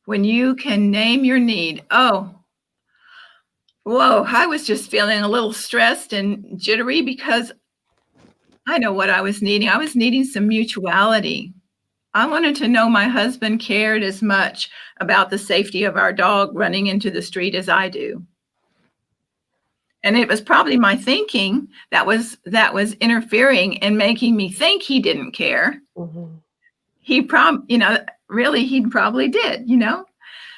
[SPEAKER 3] when you can name your need. Oh, whoa, I was just feeling a little stressed and jittery because I know what I was needing. I was needing some mutuality. I wanted to know my husband cared as much about the safety of our dog running into the street as I do. And it was probably my thinking that was interfering and making me think he didn't care.
[SPEAKER 2] Mm-hmm.
[SPEAKER 3] He really, he probably did,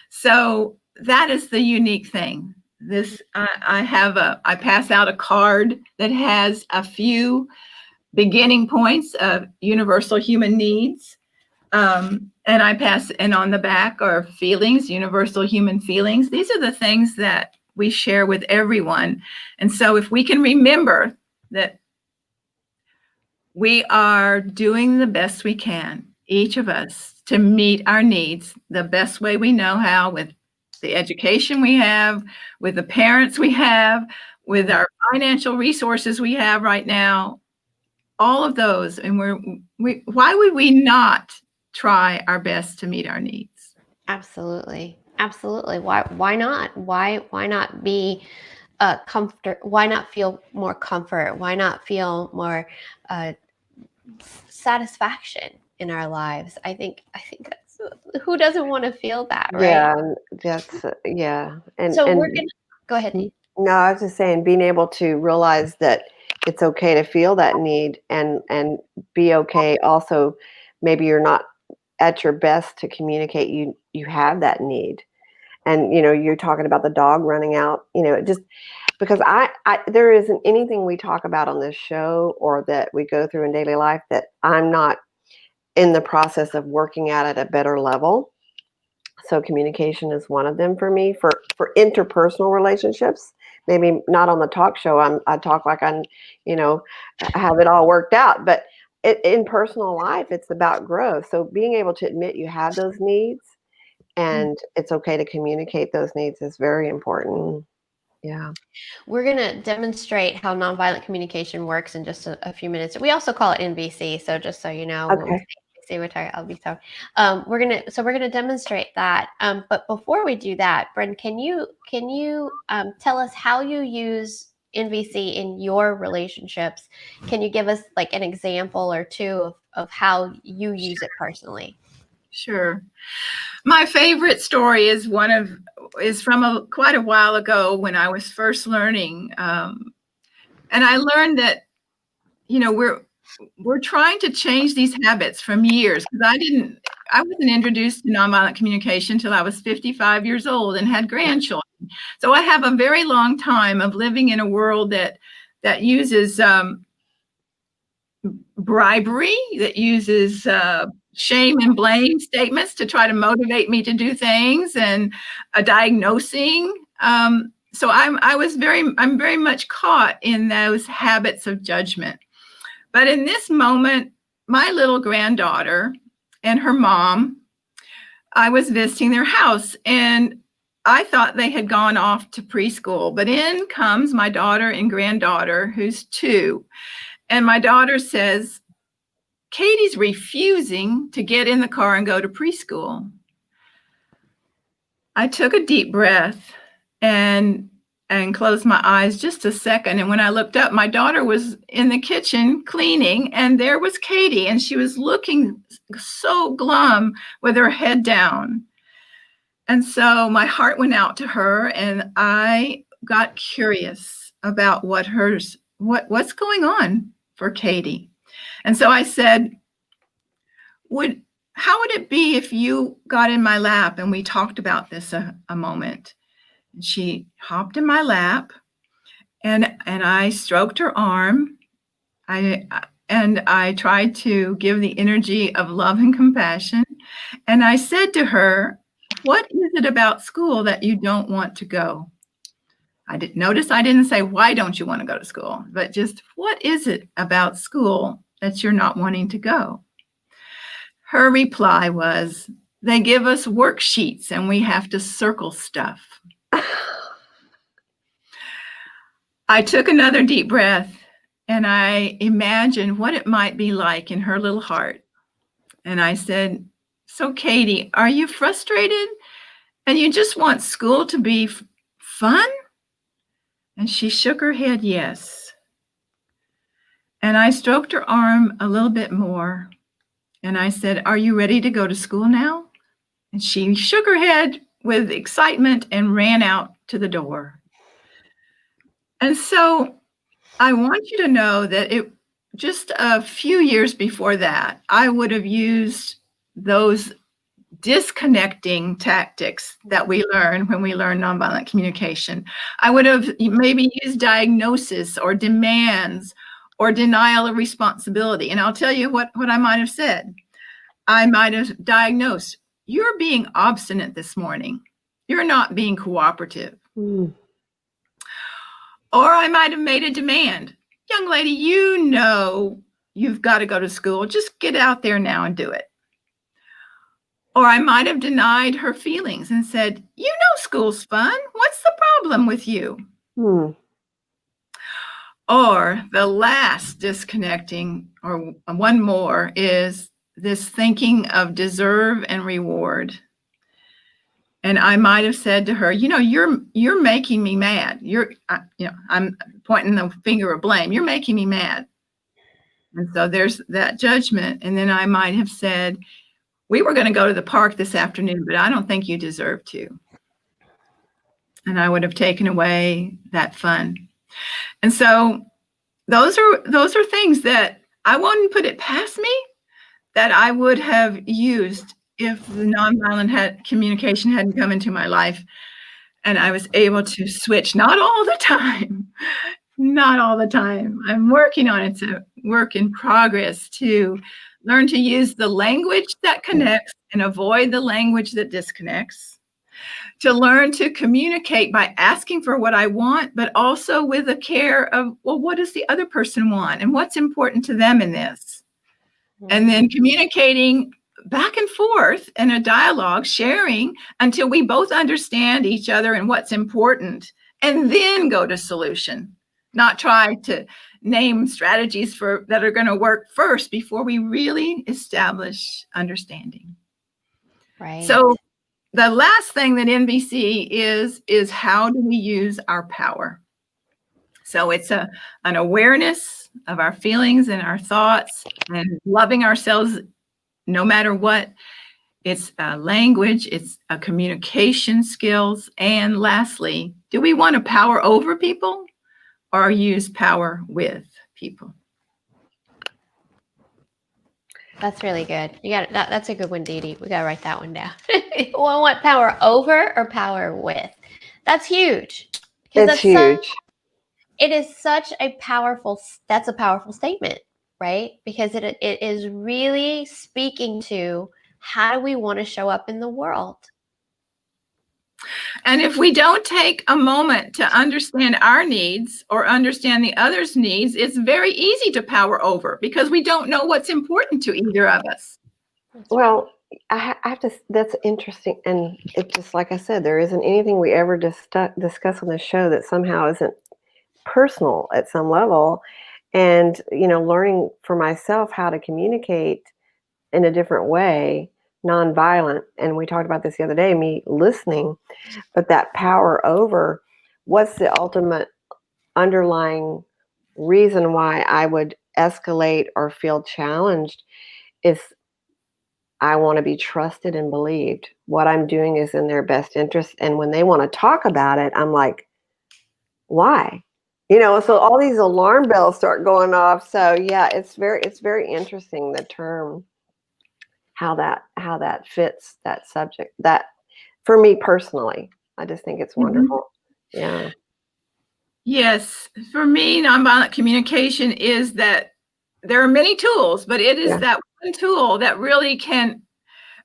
[SPEAKER 3] So that is the unique thing. I pass out a card that has a few beginning points of universal human needs. And on the back are feelings, universal human feelings. These are the things that we share with everyone. And so if we can remember that we are doing the best we can, each of us, to meet our needs the best way we know how, with the education we have, with the parents we have, with our financial resources we have right now, all of those. And why would we not try our best to meet our needs?
[SPEAKER 1] Absolutely. Absolutely. Why not? Why not be comfort? Why not feel more comfort? Why not feel more satisfaction in our lives? I think that's, who doesn't want to feel that, right?
[SPEAKER 2] Yeah, that's yeah.
[SPEAKER 1] So
[SPEAKER 2] And
[SPEAKER 1] we're gonna go ahead, Dee.
[SPEAKER 2] no, I was just saying, being able to realize that it's okay to feel that need, and be okay. Also, maybe you're not at your best to communicate you have that need, and you're talking about the dog running out. Just because I there isn't anything we talk about on this show or that we go through in daily life that I'm not in the process of working at a better level. So communication is one of them for me, for interpersonal relationships. Maybe not on the talk show. I talk like I'm, have it all worked out. But in personal life, it's about growth. So being able to admit you have those needs, and it's okay to communicate those needs, is very important. Yeah.
[SPEAKER 1] We're going to demonstrate how nonviolent communication works in just a few minutes. We also call it NVC. So just so you know, when we
[SPEAKER 2] Okay.
[SPEAKER 1] say we're talking, I'll be sorry. We're gonna demonstrate that. But before we do that, Bren, can you tell us how you use NVC in your relationships? Can you give us like an example or two of how you use it personally?
[SPEAKER 3] Sure. My favorite story is from quite a while ago when I was first learning, and I learned that we're trying to change these habits from years, because I wasn't introduced to nonviolent communication until I was 55 years old and had grandchildren. So I have a very long time of living in a world that uses bribery, that uses shame and blame statements to try to motivate me to do things, and a diagnosing. So I'm very much caught in those habits of judgment. But in this moment, my little granddaughter and her mom, I was visiting their house, and I thought they had gone off to preschool, but in comes my daughter and granddaughter, who's 2. And my daughter says, Katie's refusing to get in the car and go to preschool. I took a deep breath and closed my eyes just a second. And when I looked up, my daughter was in the kitchen cleaning, and there was Katie, and she was looking so glum with her head down. And so my heart went out to her, and I got curious about what's going on for Katie. And so I said, how would it be if you got in my lap and we talked about this a moment? And she hopped in my lap, and I stroked her arm. I tried to give the energy of love and compassion. And I said to her, what is it about school that you don't want to go? I didn't say, why don't you want to go to school? But just, what is it about school that you're not wanting to go? Her reply was, they give us worksheets and we have to circle stuff. I took another deep breath, and I imagined what it might be like in her little heart. And I said, so Katie, are you frustrated and you just want school to be fun? And she shook her head, yes. And I stroked her arm a little bit more. And I said, are you ready to go to school now? And she shook her head with excitement and ran out to the door. And so I want you to know that just a few years before that, I would have used those disconnecting tactics that we learn when we learn nonviolent communication. I would have maybe used diagnosis or demands or denial of responsibility. And I'll tell you what I might have said. I might have diagnosed, you're being obstinate this morning. You're not being cooperative.
[SPEAKER 2] Mm.
[SPEAKER 3] Or I might have made a demand. Young lady, you know you've got to go to school. Just get out there now and do it. Or I might have denied her feelings and said, you know school's fun. What's the problem with you?
[SPEAKER 2] Mm.
[SPEAKER 3] Or the last disconnecting, or one more, is this thinking of deserve and reward. And I might have said to her, you know, you're making me mad. I'm pointing the finger of blame. You're making me mad. And so there's that judgment. And then I might have said, we were going to go to the park this afternoon, but I don't think you deserve to. And I would have taken away that fun. And so those are things that I wouldn't put it past me that I would have used if the nonviolent communication hadn't come into my life, and I was able to switch. Not all the time. I'm working on it. It's a work in progress to learn to use the language that connects and avoid the language that disconnects. To learn to communicate by asking for what I want, but also with a care of, well, what does the other person want and what's important to them in this? And then communicating back and forth in a dialogue, sharing until we both understand each other and what's important, and then go to solution. Not try to name strategies that are going to work first before we really establish understanding.
[SPEAKER 1] Right.
[SPEAKER 3] So the last thing that NVC is how do we use our power? So it's an awareness of our feelings and our thoughts and loving ourselves no matter what. It's a language, it's a communication skills. And lastly, do we want to power over people or use power with people?
[SPEAKER 1] That's really good. You got that. That's a good one, Dee Dee. We got to write that one down. We want power over or power with. That's huge.
[SPEAKER 2] It's huge.
[SPEAKER 1] It is such a powerful. That's a powerful statement, right? Because it is really speaking to how do we want to show up in the world.
[SPEAKER 3] And if we don't take a moment to understand our needs or understand the other's needs, it's very easy to power over because we don't know what's important to either of us.
[SPEAKER 2] Well, I have to, that's interesting. And it's just like I said, there isn't anything we ever discuss on this show that somehow isn't personal at some level. And, learning for myself how to communicate in a different way, nonviolent. And we talked about this the other day, me listening, but that power over what's the ultimate underlying reason why I would escalate or feel challenged is I want to be trusted and believed. What I'm doing is in their best interest. And when they want to talk about it, I'm like, why? So all these alarm bells start going off. So yeah, it's very interesting, the term, how that fits that subject. That, for me personally, I just think it's wonderful. Yeah.
[SPEAKER 3] Yes, for me, nonviolent communication is that there are many tools, but it is that one tool that really can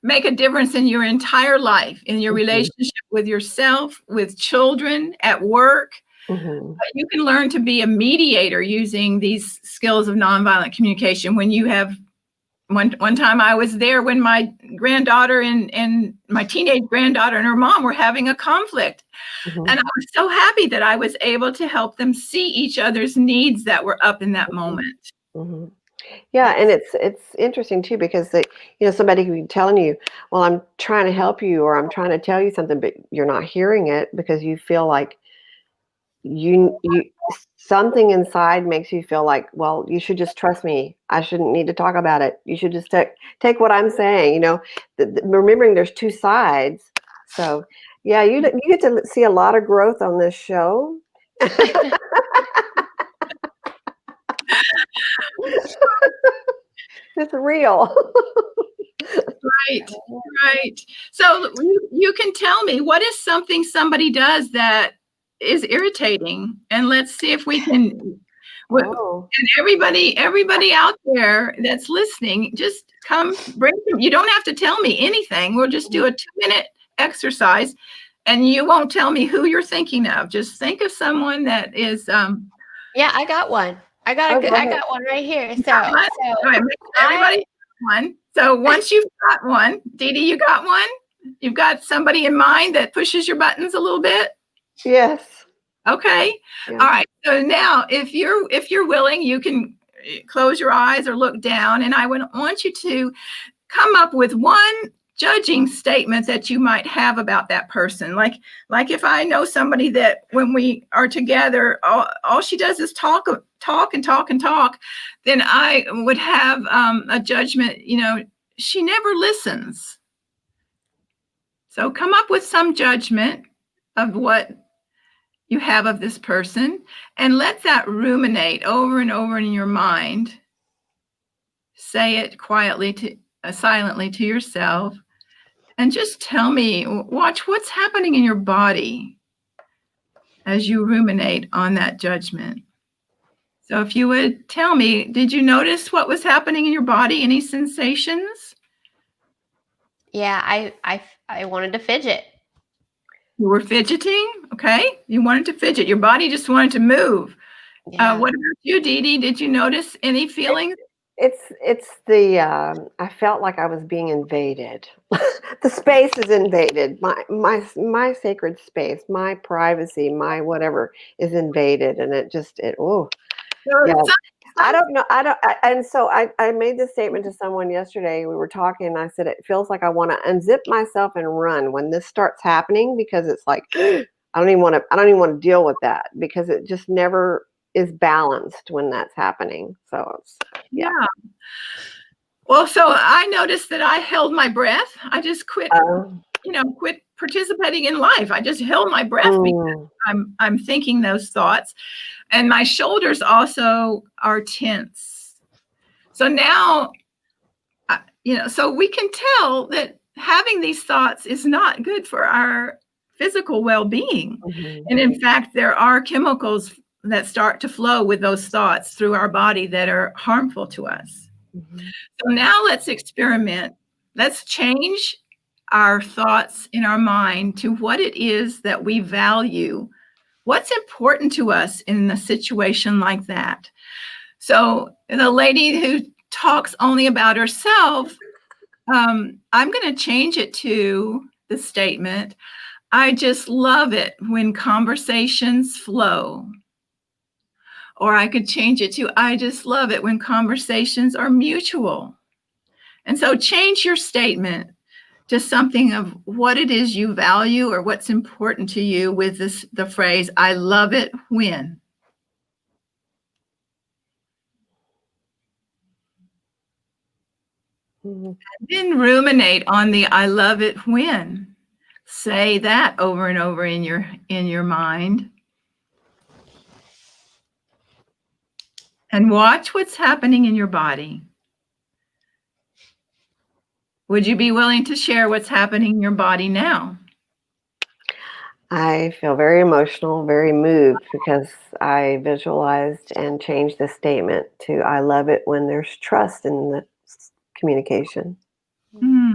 [SPEAKER 3] make a difference in your entire life, in your relationship with yourself, with children, at work. You can learn to be a mediator using these skills of nonviolent communication. When you have one time I was there when my granddaughter and my teenage granddaughter and her mom were having a conflict. And I was so happy that I was able to help them see each other's needs that were up in that moment.
[SPEAKER 2] Yeah, and it's interesting too, because somebody could be telling you, well, I'm trying to help you, or I'm trying to tell you something, but you're not hearing it because you feel like you something inside makes you feel like, well, you should just trust me. I shouldn't need to talk about it. You should just take what I'm saying. Remembering there's two sides. So yeah, you get to see a lot of growth on this show. It's real.
[SPEAKER 3] Right. So you can tell me, what is something somebody does that is irritating, and let's see if we can. And everybody out there that's listening, just come bring them. You don't have to tell me anything. We'll just do a 2-minute exercise, and you won't tell me who you're thinking of. Just think of someone that is.
[SPEAKER 1] Yeah, I got one. I got one right here. So
[SPEAKER 3] everybody one. So once you've got one, Dee Dee, you got one? You've got somebody in mind that pushes your buttons a little bit?
[SPEAKER 2] Yes.
[SPEAKER 3] Okay. Yeah. All right. So now if you're willing, you can close your eyes or look down, and I would want you to come up with one judging statement that you might have about that person. Like if I know somebody that when we are together, all she does is talk, then I would have a judgment, she never listens. So come up with some judgment of what you have of this person, and let that ruminate over and over in your mind. Say it quietly silently to yourself, and just tell me, watch what's happening in your body as you ruminate on that judgment. So if you would tell me, did you notice what was happening in your body? Any sensations?
[SPEAKER 1] Yeah, I wanted to fidget.
[SPEAKER 3] You were fidgeting? Okay. You wanted to fidget. Your body just wanted to move. Yeah. What about you, Dee Dee? Did you notice any feelings?
[SPEAKER 2] It's the I felt like I was being invaded. The space is invaded. My sacred space, my privacy, my whatever is invaded, and yeah. I don't know. And so I made this statement to someone yesterday. We were talking, and I said, it feels like I want to unzip myself and run when this starts happening, because it's like I don't even want to deal with that, because it just never is balanced when that's happening. So yeah.
[SPEAKER 3] Well, so I noticed that I held my breath. I just quit participating in life. I just held my breath because I'm thinking those thoughts, and my shoulders also are tense. So now, so we can tell that having these thoughts is not good for our physical well-being. And in fact, there are chemicals that start to flow with those thoughts through our body that are harmful to us. So now let's experiment. Let's change our thoughts in our mind to what it is that we value. What's important to us in a situation like that? So the lady who talks only about herself, I'm going to change it to the statement, I just love it when conversations flow. Or I could change it to, I just love it when conversations are mutual. And so change your statement to something of what it is you value or what's important to you with the phrase, I love it when.
[SPEAKER 2] Mhm.
[SPEAKER 3] Then ruminate on the I love it when. Say that over and over in your mind. And watch what's happening in your body. Would you be willing to share what's happening in your body now?
[SPEAKER 2] I feel very emotional, very moved because I visualized and changed the statement to I love it when there's trust in the communication.
[SPEAKER 3] Hmm.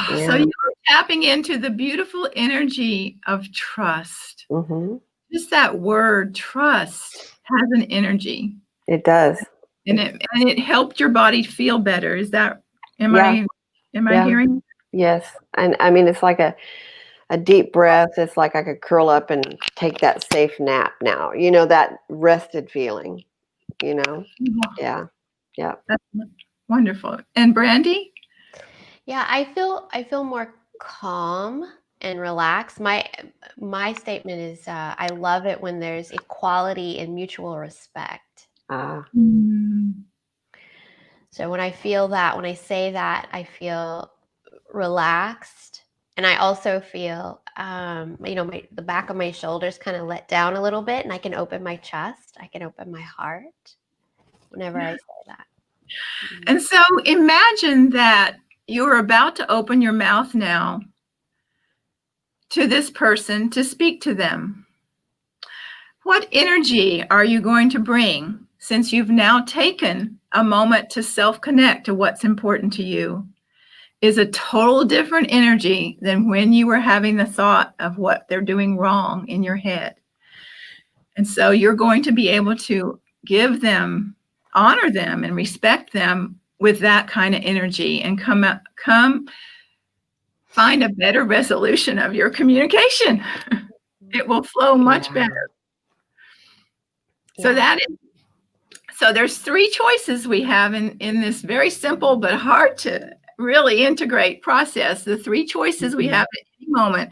[SPEAKER 3] So
[SPEAKER 2] Yeah.
[SPEAKER 3] you're tapping into the beautiful energy of trust.
[SPEAKER 2] Hmm.
[SPEAKER 3] Just that word, trust, has an energy.
[SPEAKER 2] It does.
[SPEAKER 3] And it helped your body feel better. Is that, am
[SPEAKER 2] Yeah.
[SPEAKER 3] I
[SPEAKER 2] Yeah.
[SPEAKER 3] hearing?
[SPEAKER 2] Yes. And I mean, it's like a deep breath. It's like I could curl up and take that safe nap now. You know, that rested feeling, you know? Yeah. Yeah.
[SPEAKER 3] That's wonderful. And Brandy?
[SPEAKER 1] Yeah, I feel more calm and relaxed. My statement is I love it when there's equality and mutual respect.
[SPEAKER 2] Ah.
[SPEAKER 1] So when I feel that, when I say that, I feel relaxed, and I also feel the back of my shoulders kind of let down a little bit, and I can open my chest, I can open my heart whenever I say that.
[SPEAKER 3] And so imagine that you're about to open your mouth now to this person to speak to them. What energy are you going to bring since you've now taken a moment to self-connect to what's important to you? Is a total different energy than when you were having the thought of what they're doing wrong in your head. And so you're going to be able to give them, honor them, and respect them with that kind of energy, and come find a better resolution of your communication. It will flow much better. So there's three choices we have in this very simple but hard to really integrate process. The three choices we have at any moment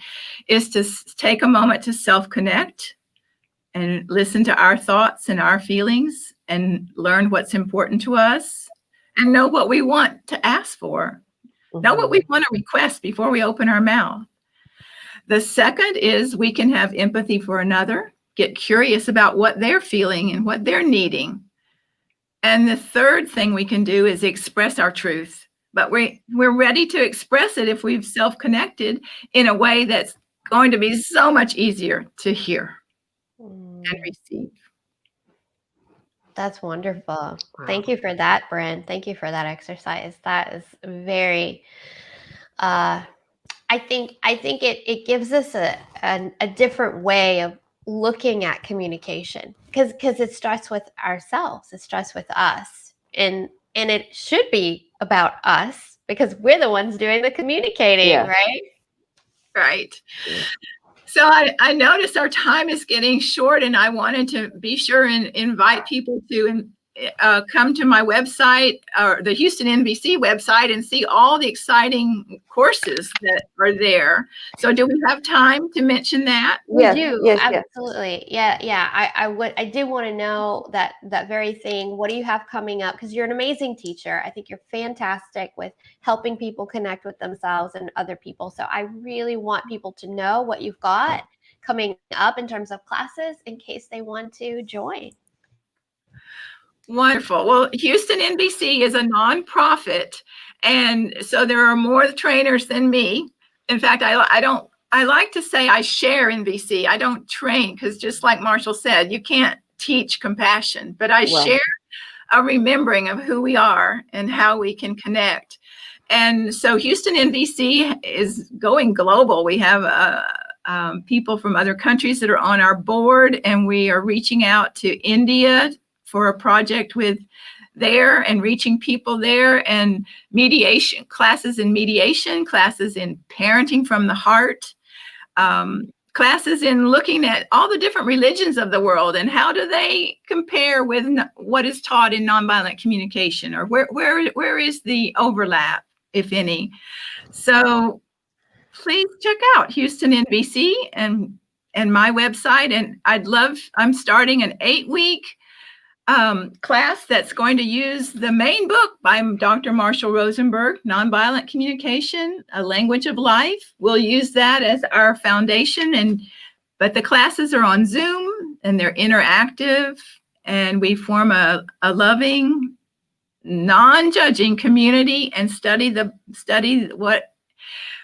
[SPEAKER 3] is to take a moment to self-connect and listen to our thoughts and our feelings and learn what's important to us and know what we want to ask for. Know what we want to request before we open our mouth. The second is we can have empathy for another, get curious about what they're feeling and what they're needing. And the third thing we can do is express our truth, but we're ready to express it if we've self-connected in a way that's going to be so much easier to hear and receive.
[SPEAKER 1] That's wonderful.
[SPEAKER 2] Wow.
[SPEAKER 1] Thank you for that, Brent. Thank you for that exercise. That is very I think it gives us a different way of looking at communication, because it starts with ourselves. It starts with us, and it should be about us because we're the ones doing the communicating,
[SPEAKER 2] Yeah.
[SPEAKER 1] right?
[SPEAKER 3] Right. So I noticed our time is getting short, and I wanted to be sure and invite people to come to my website, or the HoustonNVC website, and see all the exciting courses that are there. So do we have time to mention that?
[SPEAKER 1] We
[SPEAKER 2] Yes,
[SPEAKER 1] do.
[SPEAKER 2] yes.
[SPEAKER 1] Absolutely. Yeah. I did want to know that very thing. What do you have coming up? Because you're an amazing teacher. I think you're fantastic with helping people connect with themselves and other people. So I really want people to know what you've got coming up in terms of classes in case they want to join.
[SPEAKER 3] Wonderful. Well, HoustonNVC is a nonprofit, and so there are more trainers than me. In fact, I like to say I share NVC. I don't train, because just like Marshall said, you can't teach compassion, but I share a remembering of who we are and how we can connect. And so HoustonNVC is going global. We have people from other countries that are on our board, and we are reaching out to India for a project with there and reaching people there, and mediation classes in mediation, classes in parenting from the heart, classes in looking at all the different religions of the world and how do they compare with what is taught in nonviolent communication, or where is the overlap, if any. So please check out HoustonNVC and my website. And I'm starting an 8-week class that's going to use the main book by Dr. Marshall Rosenberg, Nonviolent Communication, A Language of Life. We'll use that as our foundation, but the classes are on Zoom and they're interactive, and we form a loving, non-judging community and study what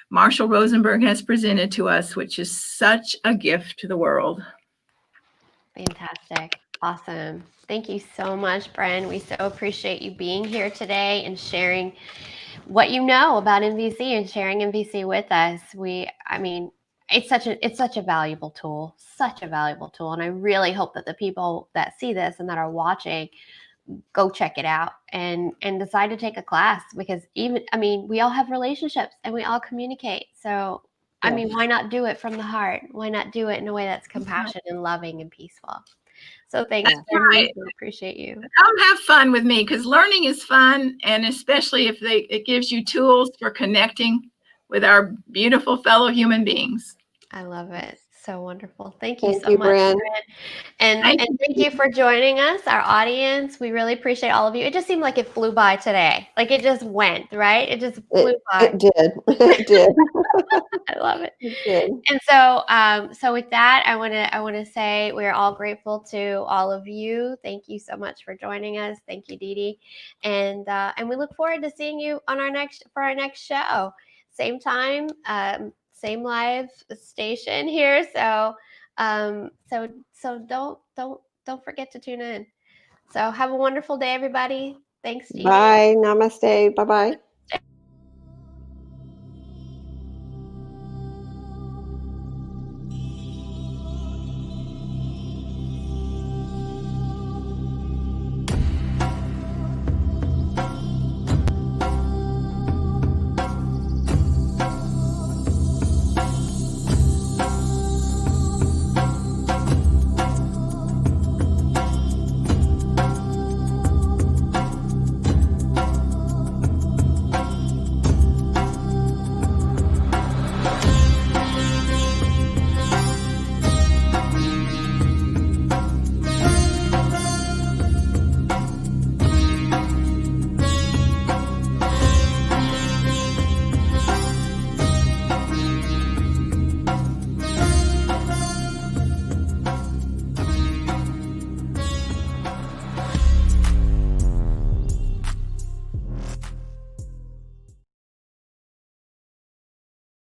[SPEAKER 3] Marshall Rosenberg has presented to us, which is such a gift to the world.
[SPEAKER 1] Fantastic. Awesome. Thank you so much, Bren. We so appreciate you being here today and sharing what you know about NVC and sharing NVC with us. It's such a valuable tool, and I really hope that the people that see this and that are watching go check it out and decide to take a class, because we all have relationships and we all communicate. So why not do it from the heart? Why not do it in a way that's compassionate and loving and peaceful? So thanks, Brenda. We appreciate you.
[SPEAKER 3] Come have fun with me, because learning is fun, and especially if it gives you tools for connecting with our beautiful fellow human beings.
[SPEAKER 1] I love it. So wonderful. Thank you so much,
[SPEAKER 2] Bren.
[SPEAKER 1] And thank you for joining us, our audience. We really appreciate all of you. It just seemed like it flew by today. Like it just went, right? It just flew by.
[SPEAKER 2] It did. It did.
[SPEAKER 1] I love it.
[SPEAKER 2] It did.
[SPEAKER 1] And so with that, I want to say we're all grateful to all of you. Thank you so much for joining us. Thank you, Dee Dee. And we look forward to seeing you on our next show. Same time, same live station here. So don't forget to tune in. So have a wonderful day, everybody. Thanks, Dee Dee.
[SPEAKER 2] Bye. Namaste. Bye-bye.